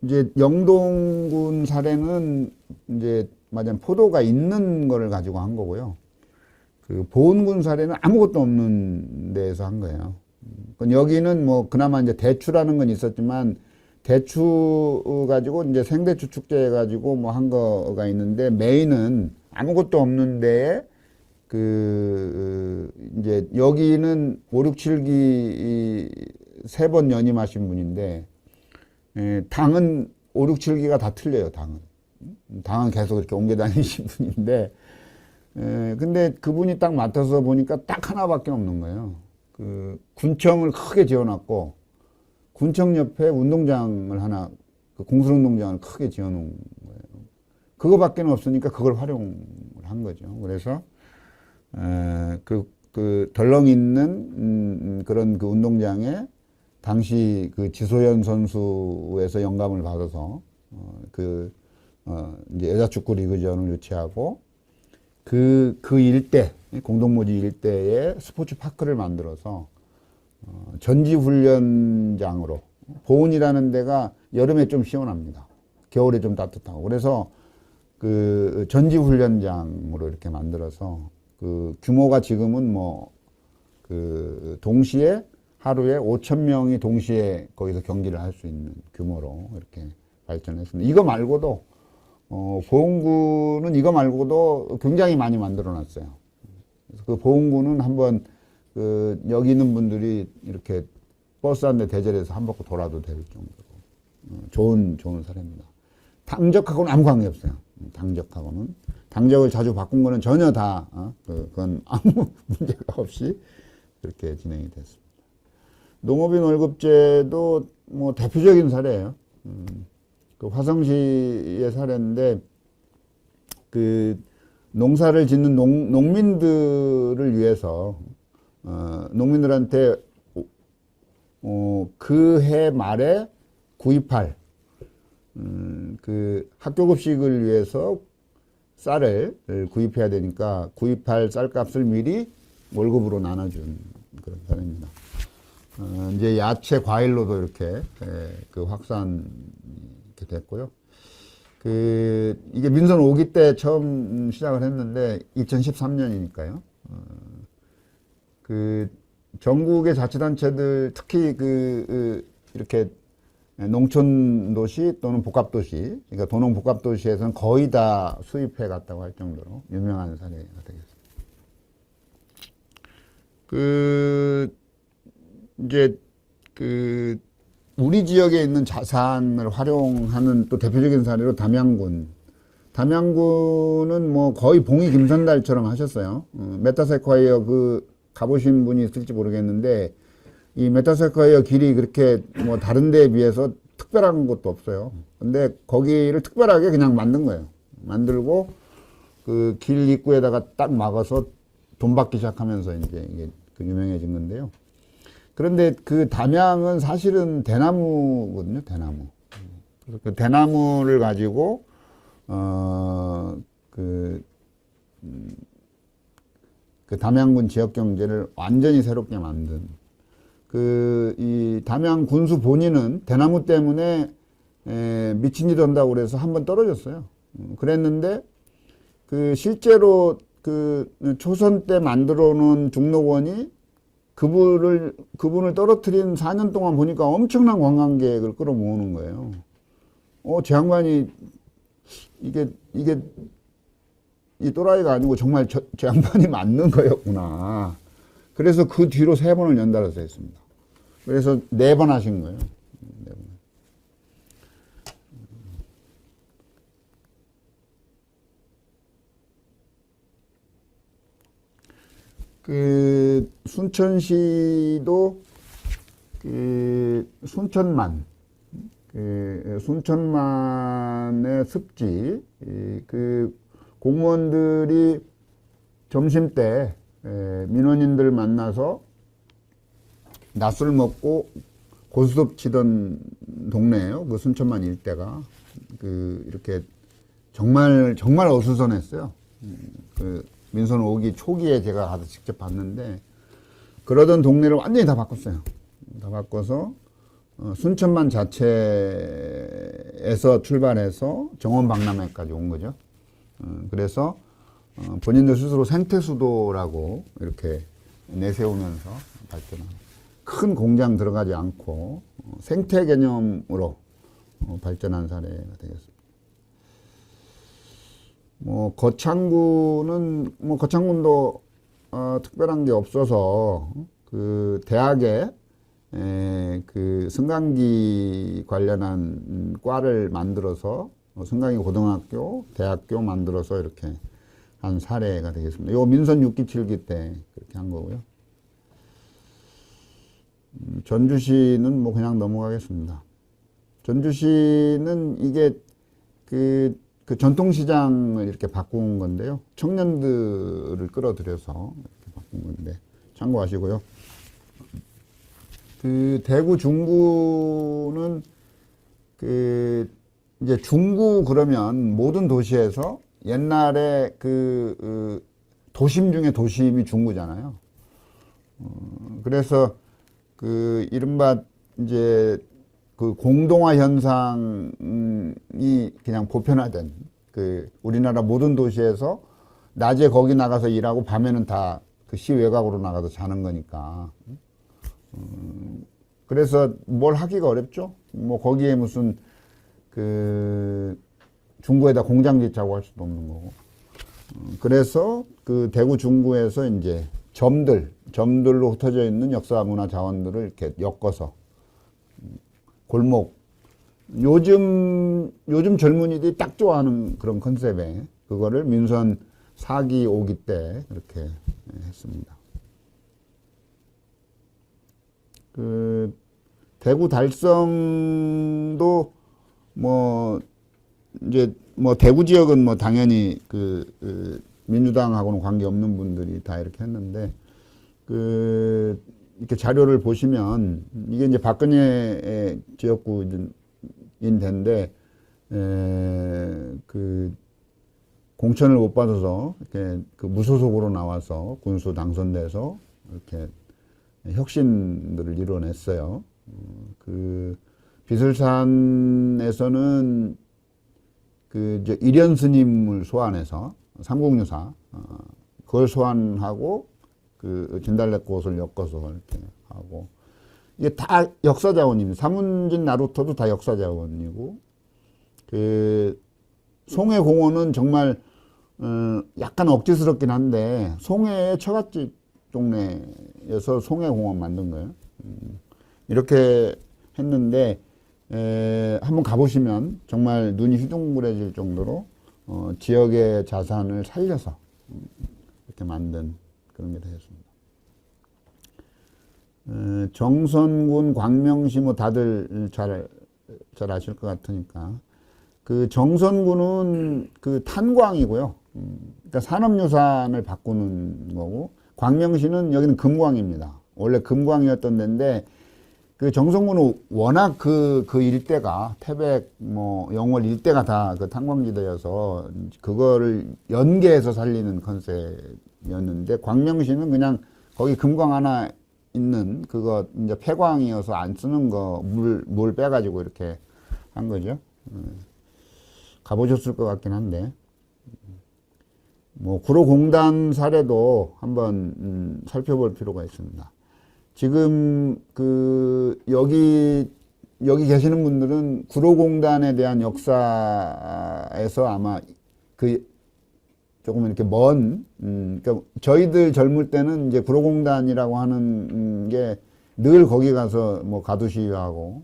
이제 영동군 사례는 이제 맞아요. 포도가 있는 거를 가지고 한 거고요. 그 보은군 사례는 아무것도 없는 데에서 한 거예요. 여기는 뭐 그나마 이제 대추라는 건 있었지만 대추 가지고 이제 생대추 축제 해가지고 뭐 한 거가 있는데 메인은 아무것도 없는 데에 이제 여기는 5, 6, 7기 3번 연임하신 분인데 당은 5, 6, 7기가 다 틀려요. 당은 계속 이렇게 옮겨 다니신 분인데 근데 그분이 딱 맡아서 보니까 딱 하나밖에 없는 거예요. 군청을 크게 지어놨고 군청 옆에 운동장을 하나, 공설운동장을 크게 지어놓은 거예요. 그거밖에 없으니까 그걸 활용을 한 거죠. 그래서 덜렁 있는 그런 그 운동장에 당시 그 지소연 선수에서 영감을 받아서 이제 여자축구 리그전을 유치하고 그 일대, 공동모지 일대에 스포츠 파크를 만들어서 전지훈련장으로, 보은이라는 데가 여름에 좀 시원합니다. 겨울에 좀 따뜻하고. 그래서 그 전지훈련장으로 이렇게 만들어서 규모가 지금은 동시에 하루에 5,000명이 동시에 거기서 경기를 할 수 있는 규모로 이렇게 발전했습니다. 이거 말고도, 보은군은 이거 말고도 굉장히 많이 만들어 놨어요. 그래서 그 보은군은 한번 여기 있는 분들이 이렇게 버스 한 대 대절해서 한 바퀴 돌아도 될 정도로 좋은 사례입니다. 당적하고는 아무 관계 없어요. 당적을 자주 바꾼 거는 전혀 다 그건 아무 문제가 없이 그렇게 진행이 됐습니다. 농업인 월급제도 뭐 대표적인 사례예요. 그 화성시의 사례인데 그 농사를 짓는 농민들을 위해서 농민들한테 그 해 말에 구입할 그 학교급식을 위해서 쌀을 구입해야 되니까 구입할 쌀값을 미리 월급으로 나눠준 그런 사례입니다. 이제 야채, 과일로도 이렇게 그 확산 이렇게 됐고요. 이게 민선 5기 때 처음 시작을 했는데 2013년이니까요. 전국의 자치단체들 특히 이렇게 농촌 도시 또는 복합도시, 그러니까 도농 복합도시에서는 거의 다 수입해 갔다고 할 정도로 유명한 사례가 되겠습니다. 이제 우리 지역에 있는 자산을 활용하는 또 대표적인 사례로 담양군은 뭐 거의 봉이 김선달처럼 하셨어요. 메타세콰이어 가보신 분이 있을지 모르겠는데 이 메타세콰이어 길이 그렇게 뭐 다른 데에 비해서 특별한 것도 없어요. 근데 거기를 특별하게 그냥 만든 거예요. 만들고 그 길 입구에다가 딱 막아서 돈 받기 시작하면서 이제 이게 유명해진 건데요. 그런데 그 담양은 사실은 대나무거든요, 대나무. 그래서 그 대나무를 가지고, 그 담양군 지역 경제를 완전히 새롭게 만든, 이 담양 군수 본인은 대나무 때문에, 미친 짓 한다고 그래서 한번 떨어졌어요. 그랬는데, 실제로 초선 때 만들어 놓은 중록원이 그분을 떨어뜨린 4년 동안 보니까 엄청난 관광객을 끌어모으는 거예요. 제 양반이, 이 또라이가 아니고 정말 저 양반이 맞는 거였구나. 그래서 그 뒤로 3번을 연달아서 했습니다. 그래서 4번 하신 거예요. 4번. 순천시도 순천만의 습지, 공무원들이 점심 때 민원인들 만나서 낮술 먹고 고스톱 치던 동네예요. 그 순천만 일대가 이렇게 정말 어수선했어요. 민선 5기 초기에 제가 가서 직접 봤는데 그러던 동네를 완전히 다 바꿨어요. 다 바꿔서 순천만 자체에서 출발해서 정원박람회까지 온 거죠. 그래서 본인들 스스로 생태수도라고 이렇게 내세우면서 발전한 큰 공장 들어가지 않고 생태 개념으로 발전한 사례가 되겠습니다. 거창군도 특별한 게 없어서 대학에 승강기 관련한 과를 만들어서 승강기 고등학교, 대학교 만들어서 이렇게 한 사례가 되겠습니다. 요 민선 6기, 7기 때 그렇게 한 거고요. 전주시는 뭐 그냥 넘어가겠습니다. 전주시는 이게 그 전통시장을 이렇게 바꾼 건데요. 청년들을 끌어들여서 이렇게 바꾼 건데 참고하시고요. 대구 중구는 이제 중구 그러면 모든 도시에서 옛날에 도심 중에 도심이 중구잖아요. 그래서 이른바 이제 공동화 현상이 그냥 보편화된 우리나라 모든 도시에서 낮에 거기 나가서 일하고 밤에는 다 시 외곽으로 나가서 자는 거니까. 그래서 뭘 하기가 어렵죠. 뭐 거기에 무슨 중구에다 공장 짓자고 할 수도 없는 거고. 그래서 대구 중구에서 이제 점들, 점들로 흩어져 있는 역사 문화 자원들을 이렇게 엮어서 골목 요즘 젊은이들이 딱 좋아하는 그런 컨셉에 그거를 민선 4기 5기 때 이렇게 했습니다. 그 대구 달성도 뭐 이제 뭐 대구 지역은 뭐 당연히 그 민주당하고는 관계 없는 분들이 다 이렇게 했는데 그 이렇게 자료를 보시면 이게 이제 박근혜 지역구인데 그 공천을 못 받아서 이렇게 그 무소속으로 나와서 군수 당선돼서 이렇게 혁신들을 이뤄냈어요. 그 비설산에서는 그 이제 일현 스님을 소환해서 삼국유사 그걸 소환하고 그 진달래꽃을 엮어서 이렇게 하고 이게 다 역사 자원입니다. 사문진 나루터도 다 역사 자원이고 그 송해공원은 정말 약간 억지스럽긴 한데 송해의 처갓집 동네에서 송해공원 만든 거예요. 이렇게 했는데 한번 가보시면 정말 눈이 휘둥그레질 정도로 지역의 자산을 살려서 이렇게 만든 그런 게 되었습니다. 정선군, 광명시 뭐 다들 잘 아실 것 같으니까 그 정선군은 그 탄광이고요. 그러니까 산업유산을 바꾸는 거고 광명시는 여기는 금광입니다. 원래 금광이었던 데인데 그 정선군은 워낙 그 일대가 태백 뭐 영월 일대가 다 그 탄광지대여서 그거를 연계해서 살리는 컨셉이었는데 광명시는 그냥 거기 금광 하나 있는 그거 이제 폐광이어서 안 쓰는 거 물 빼가지고 이렇게 한 거죠. 가보셨을 것 같긴 한데 뭐 구로공단 사례도 한번 살펴볼 필요가 있습니다. 지금 그 여기 계시는 분들은 구로공단에 대한 역사에서 아마 그 조금 이렇게 그러니까 저희들 젊을 때는 이제 구로공단이라고 하는 게 늘 거기 가서 뭐 가두 시위하고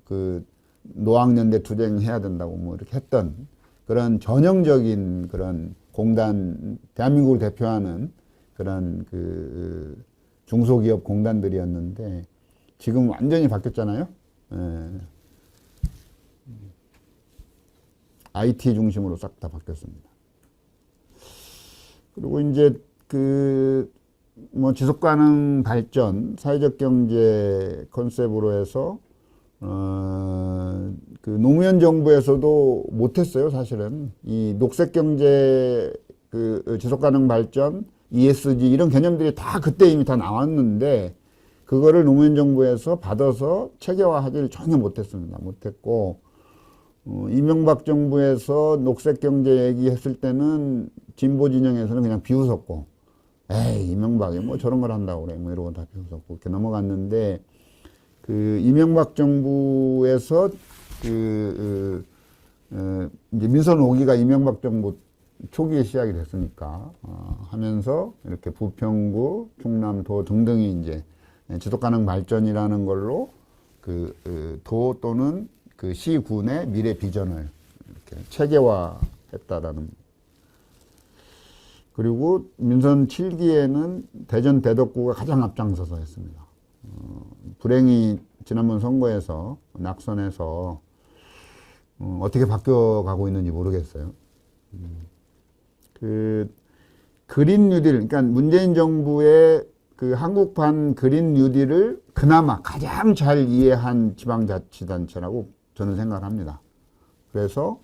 그 노학연대 투쟁해야 된다고 뭐 이렇게 했던 그런 전형적인 그런 공단, 대한민국을 대표하는 그런 그 중소기업 공단들이었는데 지금 완전히 바뀌었잖아요. IT 중심으로 싹 다 바뀌었습니다. 그리고 이제 그 뭐 지속 가능 발전, 사회적 경제 컨셉으로 해서 그 노무현 정부에서도 못했어요, 사실은. 이 녹색 경제, 그 지속 가능 발전, ESG 이런 개념들이 다 그때 이미 다 나왔는데 그거를 노무현 정부에서 받아서 체계화하지를 전혀 못했습니다. 못했고 이명박 정부에서 녹색 경제 얘기했을 때는 진보 진영에서는 그냥 비웃었고, 에이 이명박이 뭐 저런 걸 한다고 그래 뭐 이러고 다 비웃었고 이렇게 넘어갔는데 그 이명박 정부에서 이제 민선 5기가 이명박 정부 초기에 시작이 됐으니까 하면서 이렇게 부평구, 충남도 등등이 이제 지속 가능 발전이라는 걸로 도 또는 그 시군의 미래 비전을 이렇게 체계화했다라는. 그리고 민선 7기에는 대전 대덕구가 가장 앞장서서 했습니다. 불행히 지난번 선거에서 낙선해서 어떻게 바뀌어가고 있는지 모르겠어요. 그 그린 뉴딜, 그러니까 문재인 정부의 그 한국판 그린 뉴딜을 그나마 가장 잘 이해한 지방자치단체라고 저는 생각합니다. 그래서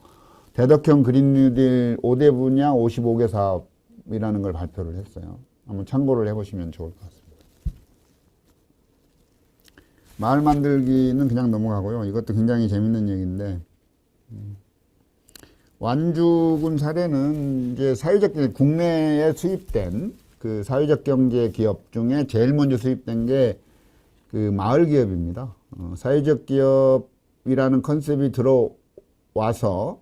대덕형 그린 뉴딜 5대 분야 55개 사업이라는 걸 발표를 했어요. 한번 참고를 해보시면 좋을 것 같습니다. 마을 만들기는 그냥 넘어가고요. 이것도 굉장히 재밌는 얘기인데 완주군 사례는 이제 사회적 국내에 수입된 그 사회적 경제 기업 중에 제일 먼저 수입된 게 그 마을 기업입니다. 사회적 기업이라는 컨셉이 들어와서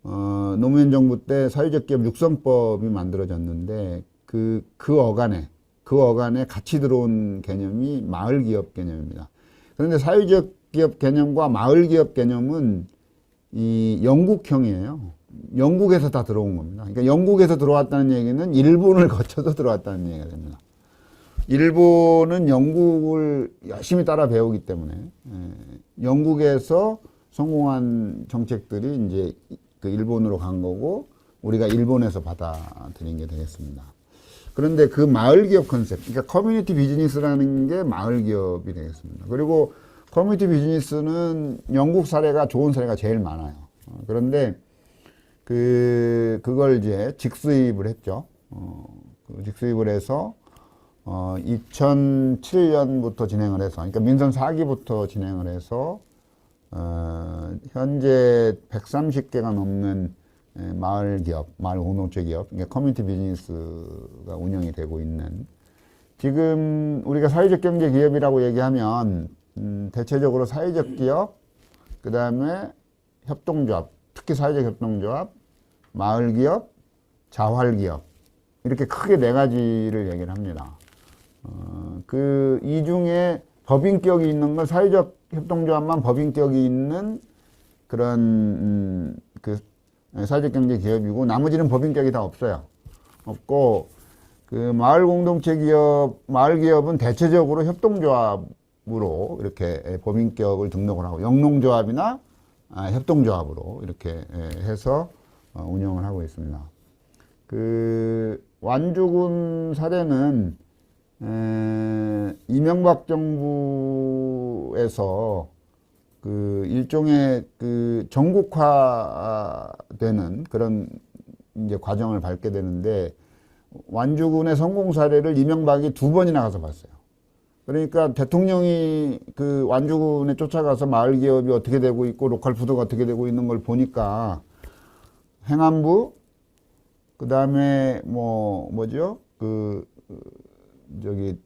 노무현 정부 때 사회적 기업 육성법이 만들어졌는데 그 어간에 그 어간에 같이 들어온 개념이 마을 기업 개념입니다. 그런데 사회적 기업 개념과 마을 기업 개념은 이 영국형이에요. 영국에서 다 들어온 겁니다. 그러니까 영국에서 들어왔다는 얘기는 일본을 거쳐서 들어왔다는 얘기가 됩니다. 일본은 영국을 열심히 따라 배우기 때문에 영국에서 성공한 정책들이 이제 그 일본으로 간 거고 우리가 일본에서 받아들인 게 되겠습니다. 그런데 그 마을 기업 컨셉, 그러니까 커뮤니티 비즈니스라는 게 마을 기업이 되겠습니다. 그리고 커뮤니티 비즈니스는 영국 사례가 좋은 사례가 제일 많아요. 그런데 그걸 이제 직수입을 했죠. 그 직수입을 해서 2007년부터 진행을 해서, 그러니까 민선 4기부터 진행을 해서 현재 130개가 넘는 마을 기업, 마을 공동체 기업, 그러니까 커뮤니티 비즈니스가 운영이 되고 있는, 지금 우리가 사회적 경제 기업이라고 얘기하면 대체적으로 사회적 기업, 그 다음에 협동조합, 특히 사회적 협동조합, 마을 기업, 자활 기업, 이렇게 크게 네 가지를 얘기를 합니다. 그 이 중에 법인격이 있는 건 사회적 협동조합만 법인격이 있는 그런 그 사회적 경제 기업이고, 나머지는 법인격이 다 없어요. 없고, 그 마을 공동체 기업, 마을 기업은 대체적으로 협동조합으로 이렇게 법인격을 등록을 하고, 영농조합이나 협동조합으로 이렇게 해서 운영을 하고 있습니다. 그 완주군 사례는 이명박 정부에서 그 일종의 그 전국화되는 그런 이제 과정을 밟게 되는데, 완주군의 성공 사례를 이명박이 2번이나 가서 봤어요. 그러니까 대통령이 그 완주군에 쫓아가서 마을 기업이 어떻게 되고 있고 로컬 푸드가 어떻게 되고 있는 걸 보니까 행안부, 그 다음에 뭐죠? 저기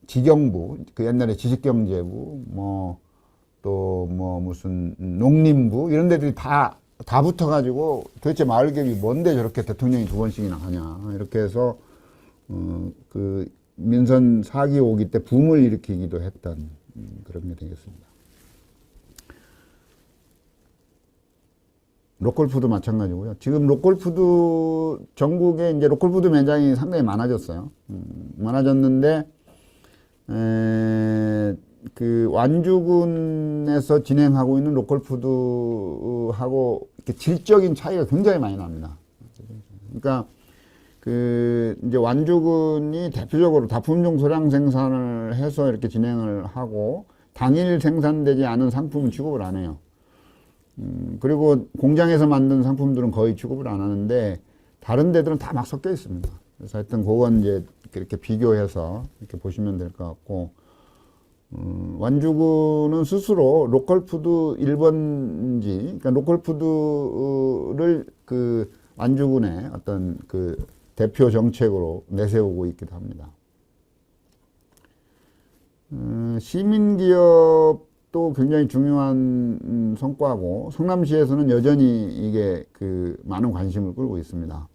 지경부, 그 옛날에 지식경제부, 또 무슨 농림부 이런 데들이 다 붙어가지고 도대체 마을 기업이 뭔데 저렇게 대통령이 2번씩이나 가냐, 이렇게 해서 그 민선 4기 5기 때 붐을 일으키기도 했던 그런 게 되겠습니다. 로컬푸드 마찬가지고요. 지금 로컬푸드, 전국에 이제 로컬푸드 매장이 상당히 많아졌어요. 많아졌는데, 그 완주군에서 진행하고 있는 로컬푸드하고 이렇게 질적인 차이가 굉장히 많이 납니다. 그러니까 그 이제 완주군이 대표적으로 다품종 소량 생산을 해서 이렇게 진행을 하고, 당일 생산되지 않은 상품은 취급을 안 해요. 그리고 공장에서 만든 상품들은 거의 취급을 안 하는데, 다른 데들은 다 막 섞여 있습니다. 그래서 하여튼 그건 이제 이렇게 비교해서 이렇게 보시면 될 것 같고, 완주군은 스스로 로컬푸드 1번지, 그러니까 로컬푸드를 그 완주군의 어떤 그 대표 정책으로 내세우고 있기도 합니다. 시민기업도 굉장히 중요한 성과고, 성남시에서는 여전히 이게 그 많은 관심을 끌고 있습니다.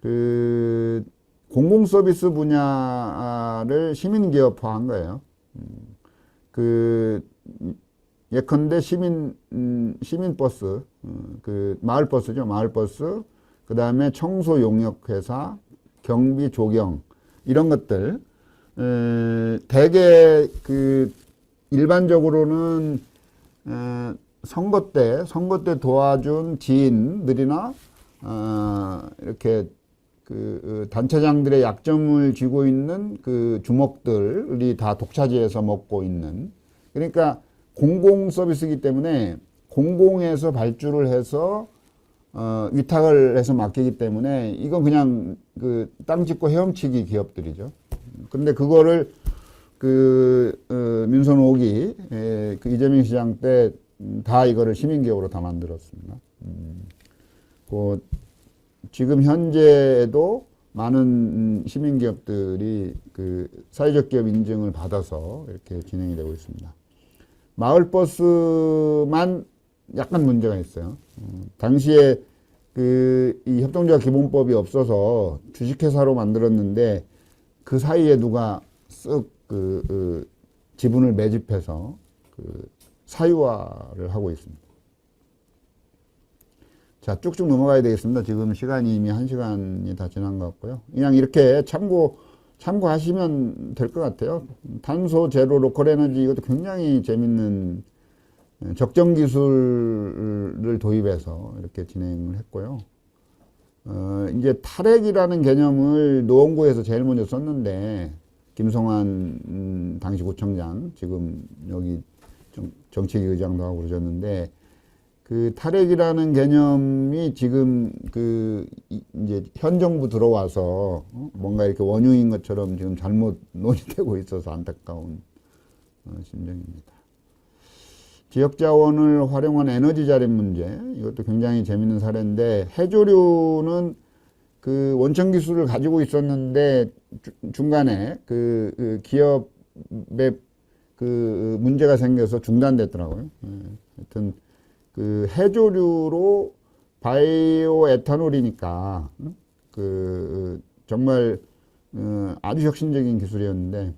그 공공서비스 분야를 시민기업화한 거예요. 그 예컨대 시민버스, 그 마을버스죠, 마을버스, 그 다음에 청소용역회사, 경비 조경, 이런 것들, 대개 그 일반적으로는 선거 때 도와준 지인들이나 이렇게 그 단체장들의 약점을 쥐고 있는 그 주목들이 다 독차지해서 먹고 있는, 그러니까 공공 서비스이기 때문에 공공에서 발주를 해서 위탁을 해서 맡기기 때문에 이건 그냥 그 땅 짓고 헤엄치기 기업들이죠. 근데 그거를 그 민선 5기 그 이재명 시장 때 다 이거를 시민기업으로 다 만들었습니다. 그 지금 현재에도 많은 시민기업들이 그 사회적 기업 인증을 받아서 이렇게 진행이 되고 있습니다. 마을버스만 약간 문제가 있어요. 당시에 이 협동조합 기본법이 없어서 주식회사로 만들었는데, 그 사이에 누가 쓱 지분을 매집해서 사유화를 하고 있습니다. 자, 쭉쭉 넘어가야 되겠습니다. 지금 시간이 이미 1시간이 다 지난 것 같고요. 그냥 이렇게 참고하시면 될 것 같아요. 탄소 제로 로컬 에너지 이것도 굉장히 재밌는 적정 기술을 도입해서 이렇게 진행을 했고요. 이제 탈핵이라는 개념을 노원구에서 제일 먼저 썼는데, 김성환 당시 구청장, 지금 여기 정책위 의장도 하고 그러셨는데, 그 탈핵이라는 개념이 지금 이제 현 정부 들어와서 뭔가 이렇게 원흉인 것처럼 지금 잘못 논의되고 있어서 안타까운 심정입니다. 지역자원을 활용한 에너지 자립 문제, 이것도 굉장히 재밌는 사례인데, 해조류는 그 원천 기술을 가지고 있었는데 중간에 기업에 문제가 생겨서 중단됐더라고요. 하여튼 해조류로 바이오 에탄올이니까 정말 아주 혁신적인 기술이었는데,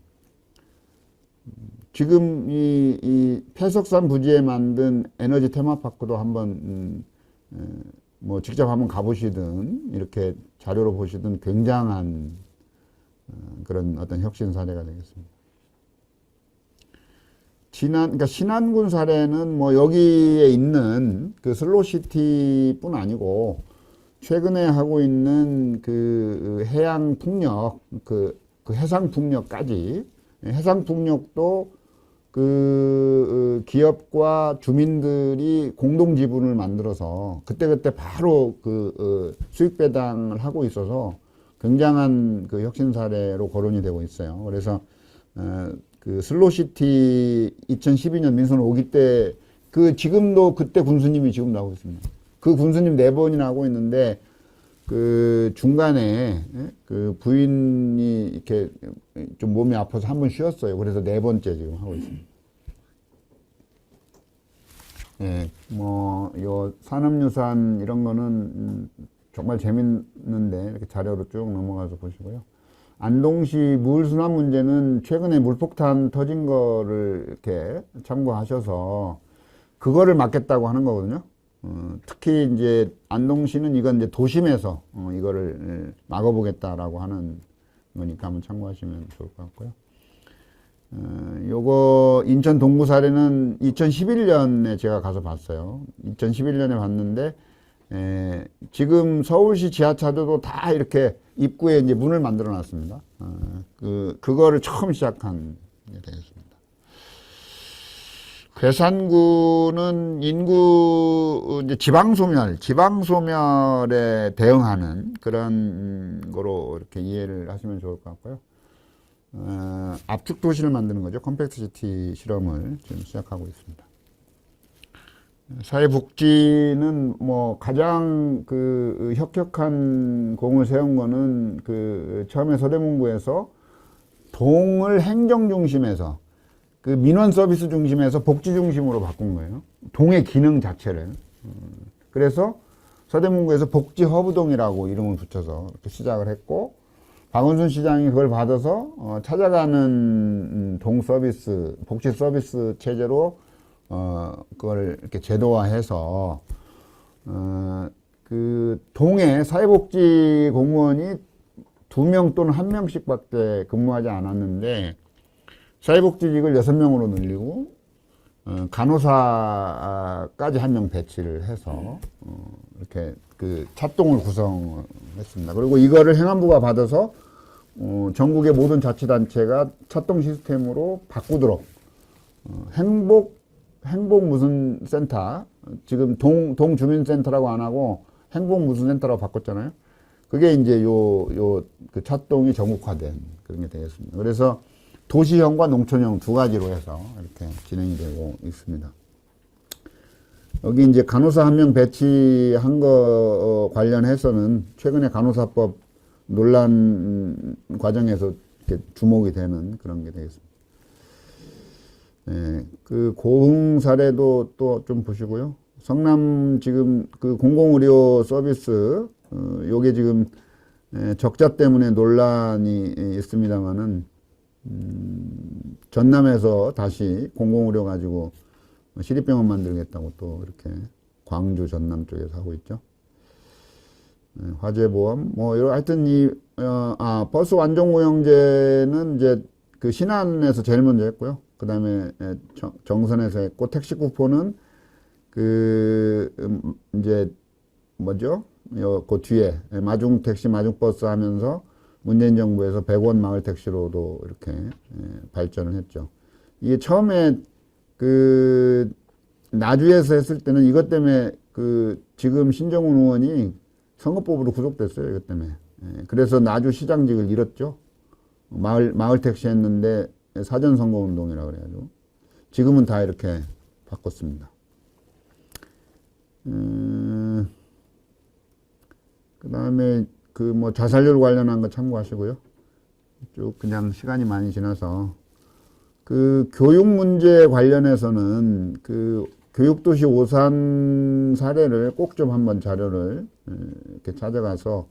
지금 이 폐석산 부지에 만든 에너지 테마파크도 한번 뭐 직접 한번 가보시든 이렇게 자료로 보시든 굉장한 그런 어떤 혁신 사례가 되겠습니다. 그러니까 신안군 사례는 뭐 여기에 있는 그 슬로시티뿐 아니고 최근에 하고 있는 그 해양 풍력, 그 해상 풍력까지, 해상 풍력도 기업과 주민들이 공동 지분을 만들어서 그때그때 바로 수익 배당을 하고 있어서 굉장한 혁신 사례로 거론이 되고 있어요. 그래서 슬로시티 2012년 민선 5기 때 지금도 그때 군수님이 지금도 하고 있습니다. 그 군수님 4번이나 하고 있는데 중간에 부인이 이렇게 좀 몸이 아파서 한 번 쉬었어요. 그래서 4번째 지금 하고 있습니다. 예, 요 산업유산 이런 거는 정말 재밌는데 이렇게 자료로 쭉 넘어가서 보시고요. 안동시 물순환 문제는 최근에 물폭탄 터진 거를 이렇게 참고하셔서 그거를 막겠다고 하는 거거든요. 특히 이제 안동시는 이건 이제 도심에서 이거를 막아보겠다라고 하는 거니까 한번 참고하시면 좋을 것 같고요. 요거 인천 동구 사례는 2011년에 제가 가서 봤어요. 2011년에 봤는데 지금 서울시 지하차도도 다 이렇게 입구에 이제 문을 만들어 놨습니다. 그거를 처음 시작한 게 되겠습니다. 괴산군은 인구 이제 지방소멸에 대응하는 그런 거로 이렇게 이해를 하시면 좋을 것 같고요. 압축 도시를 만드는 거죠. 컴팩트 시티 실험을 지금 시작하고 있습니다. 사회복지는 뭐 가장 혁혁한 공을 세운 거는 처음에 서대문구에서 동을 행정 중심에서 민원 서비스 중심에서 복지 중심으로 바꾼 거예요. 동의 기능 자체를. 그래서 서대문구에서 복지 허브동이라고 이름을 붙여서 이렇게 시작을 했고, 박원순 시장이 그걸 받아서 찾아가는 동 서비스, 복지 서비스 체제로 그걸 이렇게 제도화해서 동에 사회복지 공무원이 2명 또는 1명씩밖에 근무하지 않았는데 사회복지직을 6명으로 늘리고 간호사까지 1명 배치를 해서 이렇게 찻동을 구성했습니다. 그리고 이거를 행안부가 받아서 전국의 모든 자치단체가 찻동 시스템으로 바꾸도록 행복 무슨 센터, 지금 동주민센터라고 안 하고 행복 무슨 센터라고 바꿨잖아요. 그게 이제 찻동이 전국화된 그런 게 되겠습니다. 그래서 도시형과 농촌형 2가지로 해서 이렇게 진행이 되고 있습니다. 여기 이제 간호사 1명 배치한 거 관련해서는 최근에 간호사법 논란 과정에서 이렇게 주목이 되는 그런 게 되겠습니다. 네, 고흥 사례도 또 좀 보시고요. 성남 지금 공공의료 서비스, 요게 지금 적자 때문에 논란이 있습니다만은 전남에서 다시 공공의료 가지고 시립병원 만들겠다고 또 이렇게 광주 전남 쪽에서 하고 있죠. 화재보험 뭐 하여튼 버스 완전무형제는 이제 그 신안에서 제일 먼저 했고요. 그 다음에 정선에서 했고, 택시 쿠폰은 이제 뭐죠? 그 뒤에 마중택시 마중버스 하면서 문재인 정부에서 100원 마을 택시로도 이렇게 발전을 했죠. 이게 처음에 나주에서 했을 때는 이것 때문에 지금 신정훈 의원이 선거법으로 구속됐어요. 이것 때문에. 그래서 나주 시장직을 잃었죠. 마을 택시 했는데 사전 선거 운동이라 그래가지고 지금은 다 이렇게 바꿨습니다. 그 다음에 뭐 자살률 관련한 거 참고하시고요. 쭉 그냥 시간이 많이 지나서 교육 문제 관련해서는 교육도시 오산 사례를 꼭 좀 한번 자료를 이렇게 찾아가서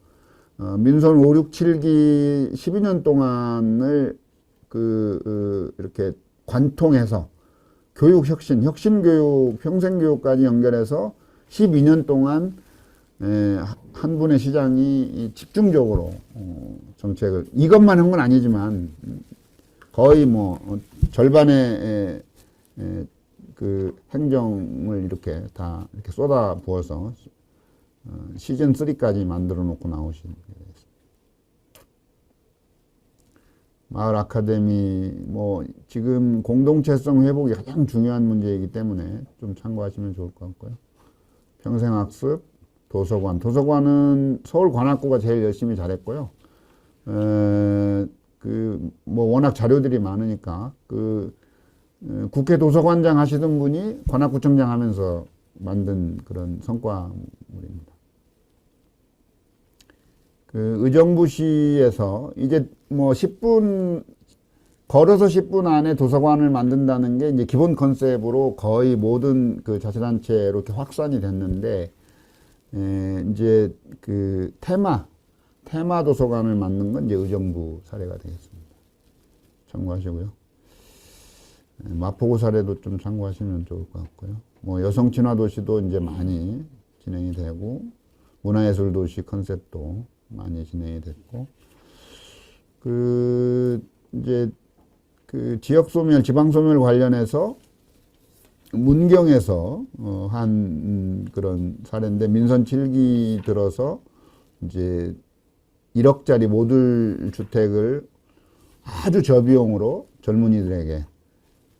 민선 5, 6, 7기 12년 동안을 이렇게 관통해서 교육 혁신교육, 평생교육까지 연결해서 12년 동안 한 분의 시장이 집중적으로 정책을 이것만 한 건 아니지만 거의 뭐 절반의 행정을 이렇게 다 이렇게 쏟아 부어서 시즌 3까지 만들어 놓고 나오신 마을 아카데미 뭐 지금 공동체성 회복이 가장 중요한 문제이기 때문에 좀 참고하시면 좋을 것 같고요. 평생학습, 도서관은 서울관악구가 제일 열심히 잘했고요. 뭐 워낙 자료들이 많으니까 국회 도서관장 하시던 분이 관악구청장 하면서 만든 그런 성과물입니다. 의정부시에서 이제 뭐 10분 걸어서 10분 안에 도서관을 만든다는 게 이제 기본 컨셉으로 거의 모든 자치단체로 이렇게 확산이 됐는데 이제 테마 도서관을 만든 건 이제 의정부 사례가 되겠습니다. 참고하시고요. 마포구 사례도 좀 참고하시면 좋을 것 같고요. 뭐 여성 친화 도시도 이제 많이 진행이 되고 문화예술 도시 컨셉도 많이 진행이 됐고 이제 지역 소멸, 지방 소멸 관련해서 문경에서 한 그런 사례인데 민선 7기 들어서 이제 1억짜리 모듈 주택을 아주 저비용으로 젊은이들에게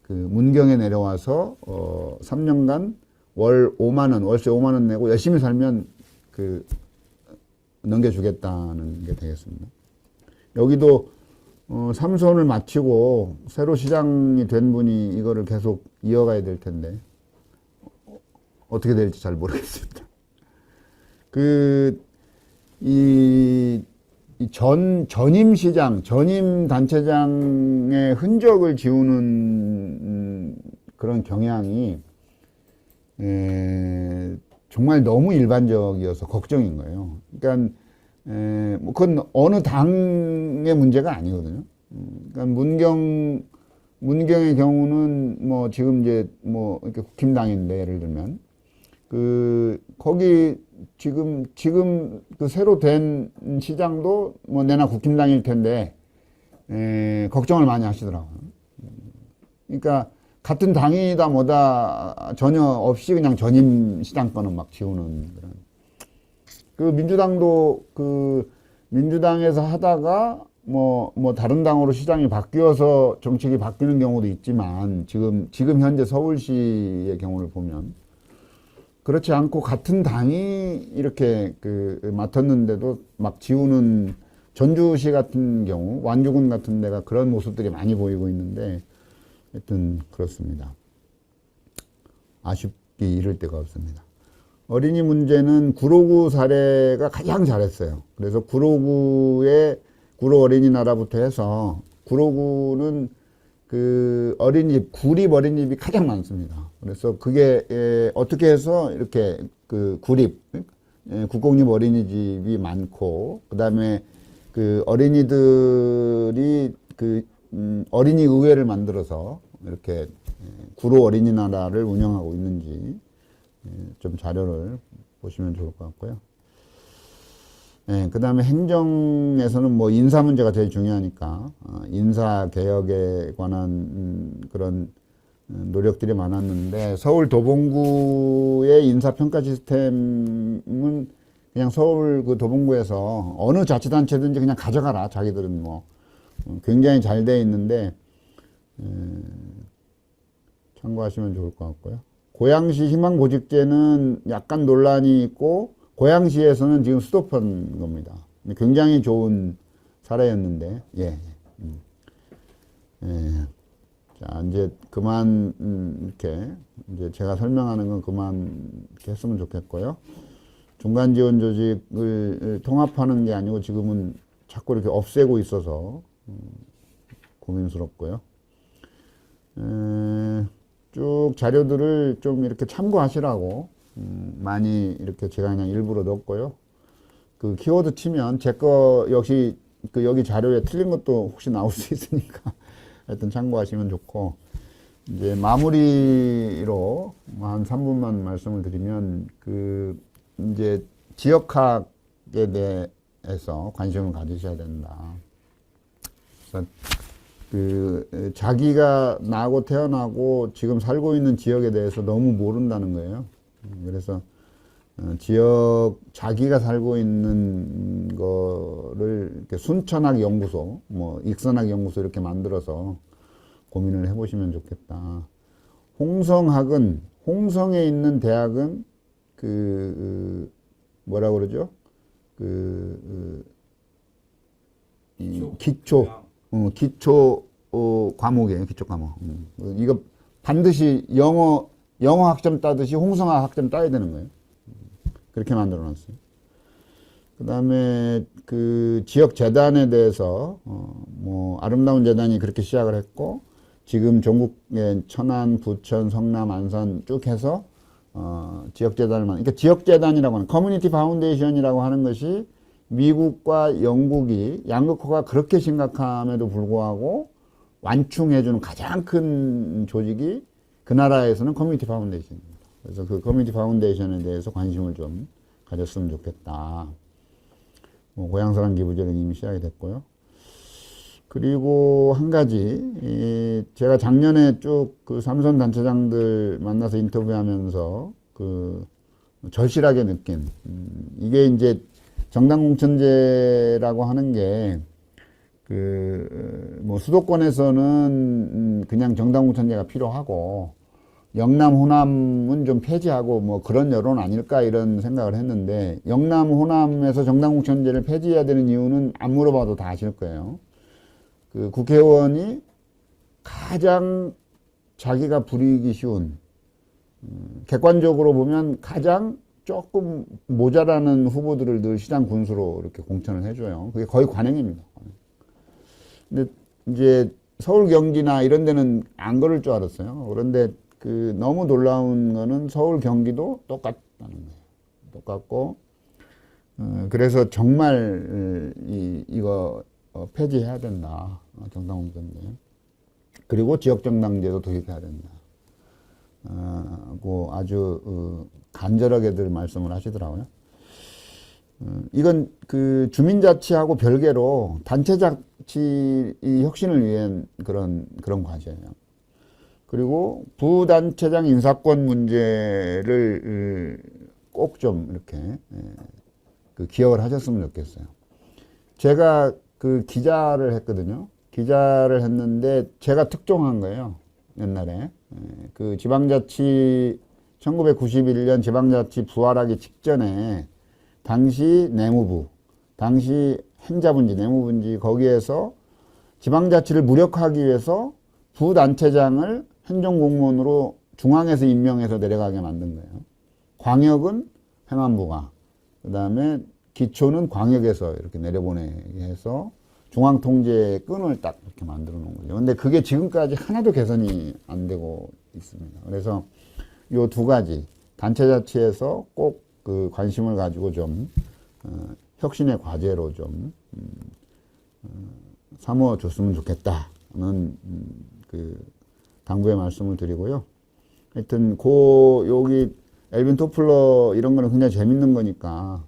문경에 내려와서 3년간 월 5만 원, 월세 5만 원 내고 열심히 살면 넘겨주겠다는 게 되겠습니다. 여기도 삼선을 마치고 새로 시장이 된 분이 이거를 계속 이어가야 될 텐데 어떻게 될지 잘 모르겠습니다. 전임 시장, 전임 단체장의 흔적을 지우는 그런 경향이 정말 너무 일반적이어서 걱정인 거예요. 그러니까 뭐 그건 어느 당의 문제가 아니거든요. 그러니까 문경의 경우는 뭐 지금 이제 뭐 이렇게 국힘당인데 예를 들면 거기 지금 새로 된 시장도 뭐 내나 국힘당일 텐데 걱정을 많이 하시더라고요. 그러니까 같은 당이다 뭐다 전혀 없이 그냥 전임 시장 거는 막 지우는 그런. 민주당도 민주당에서 하다가 뭐 다른 당으로 시장이 바뀌어서 정책이 바뀌는 경우도 있지만 지금 현재 서울시의 경우를 보면 그렇지 않고 같은 당이 이렇게 맡았는데도 막 지우는 전주시 같은 경우, 완주군 같은 데가 그런 모습들이 많이 보이고 있는데 하여튼 그렇습니다. 아쉽기 이를 데가 없습니다. 어린이 문제는 구로구 사례가 가장 잘했어요. 그래서 구로 어린이나라부터 해서 구로구는 어린이집, 구립 어린이집이 가장 많습니다. 그래서 그게 어떻게 해서 이렇게 구립 국공립 어린이집이 많고, 그 다음에 그 어린이들이 어린이 의회를 만들어서 이렇게 구로 어린이나라를 운영하고 있는지 좀 자료를 보시면 좋을 것 같고요. 그 다음에 행정에서는 뭐 인사 문제가 제일 중요하니까 인사 개혁에 관한 그런 노력들이 많았는데, 서울 도봉구의 인사평가 시스템은 그냥 서울 그 도봉구에서 어느 자치단체든지 그냥 가져가라. 자기들은 뭐 굉장히 잘 돼 있는데 참고하시면 좋을 것 같고요. 고양시 희망보직제는 약간 논란이 있고, 고양시에서는 지금 스톱한 겁니다. 굉장히 좋은 사례였는데, 예. 자, 이제 그만, 이렇게, 이제 제가 설명하는 건 그만 이렇게 했으면 좋겠고요. 중간 지원 조직을 통합하는 게 아니고 지금은 자꾸 이렇게 없애고 있어서, 고민스럽고요. 쭉 자료들을 좀 이렇게 참고하시라고, 많이 이렇게 제가 그냥 일부러 넣었고요. 그 키워드 치면 제 거 역시 그 여기 자료에 틀린 것도 혹시 나올 수 있으니까 하여튼 참고하시면 좋고, 이제 마무리로 한 3분만 말씀을 드리면, 그 이제 지역학에 대해서 관심을 가지셔야 된다. 그래서 그 자기가 나고 태어나고 지금 살고 있는 지역에 대해서 너무 모른다는 거예요. 그래서 자기가 살고 있는 거를 이렇게 순천학 연구소, 뭐 익선학 연구소 이렇게 만들어서 고민을 해보시면 좋겠다. 홍성에 있는 대학은 뭐라 그러죠? 기초 과목이에요. 기초 과목. 이거 반드시 영어 학점 따듯이 홍성학 학점 따야 되는 거예요. 그렇게 만들어 놨어요. 그 다음에 그 지역 재단에 대해서, 뭐, 아름다운 재단이 그렇게 시작을 했고, 지금 전국에 천안, 부천, 성남, 안산 쭉 해서, 지역 재단을 그러니까 지역 재단이라고 하는, 커뮤니티 파운데이션이라고 하는 것이 미국과 영국이 양극화가 그렇게 심각함에도 불구하고 완충해주는 가장 큰 조직이 그 나라에서는 커뮤니티 파운데이션입니다. 그래서 그 커뮤니티 파운데이션에 대해서 관심을 좀 가졌으면 좋겠다. 뭐 고향사랑 기부제는 이미 시작이 됐고요. 그리고 한 가지, 제가 작년에 쭉 그 삼선 단체장들 만나서 인터뷰하면서 그 절실하게 느낀, 이게 이제 정당공천제라고 하는 게 뭐 수도권에서는 그냥 정당공천제가 필요하고, 영남, 호남은 좀 폐지하고 뭐 그런 여론 아닐까 이런 생각을 했는데, 영남, 호남에서 정당공천제를 폐지해야 되는 이유는 안 물어봐도 다 아실 거예요. 그 국회의원이 가장 자기가 불이익이 쉬운, 객관적으로 보면 가장 조금 모자라는 후보들을 늘 시장 군수로 이렇게 공천을 해줘요. 그게 거의 관행입니다. 근데 이제 서울, 경기나 이런 데는 안 그럴 줄 알았어요. 그런데 그 너무 놀라운 거는 서울, 경기도 똑같다는 거예요. 똑같고, 그래서 정말 이거 폐지해야 된다. 정당공천제. 그리고 지역정당제도 도입해야 된다. 아주 간절하게들 말씀을 하시더라고요. 이건 그 주민자치하고 별개로 단체자치 혁신을 위한 그런 과제예요. 그리고 부단체장 인사권 문제를 꼭 좀 이렇게 기억을 하셨으면 좋겠어요. 제가 그 기자를 했거든요. 기자를 했는데 제가 특종한 거예요. 옛날에. 그 지방자치 1991년 지방자치 부활하기 직전에 당시 내무부, 당시 행자분지, 내무분지 거기에서 지방자치를 무력화하기 위해서 부단체장을 행정공무원으로 중앙에서 임명해서 내려가게 만든 거예요. 광역은 행안부가, 그 다음에 기초는 광역에서 이렇게 내려보내게 해서 중앙 통제의 끈을 딱 이렇게 만들어 놓은 거죠. 근데 그게 지금까지 하나도 개선이 안 되고 있습니다. 그래서 요 두 가지, 단체자치에서 꼭 그 관심을 가지고 좀 혁신의 과제로 좀 삼아줬으면 좋겠다는 그 당부의 말씀을 드리고요. 하여튼 여기 엘빈 토플러 이런 거는 굉장히 재밌는 거니까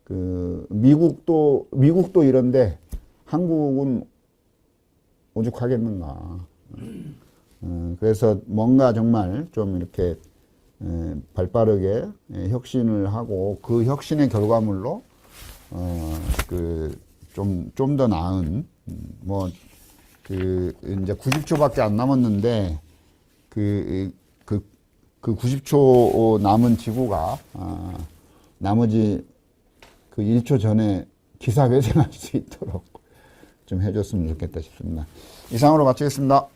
그 미국도 이런데 한국은 오죽하겠는가. 그래서 뭔가 정말 좀 이렇게 발빠르게 혁신을 하고 그 혁신의 결과물로 그 좀 더 나은 그 이제 90초밖에 안 남았는데 그 90초 남은 지구가 나머지 그 1초 전에 기사회생할 수 있도록 좀 해줬으면 좋겠다 싶습니다. 이상으로 마치겠습니다.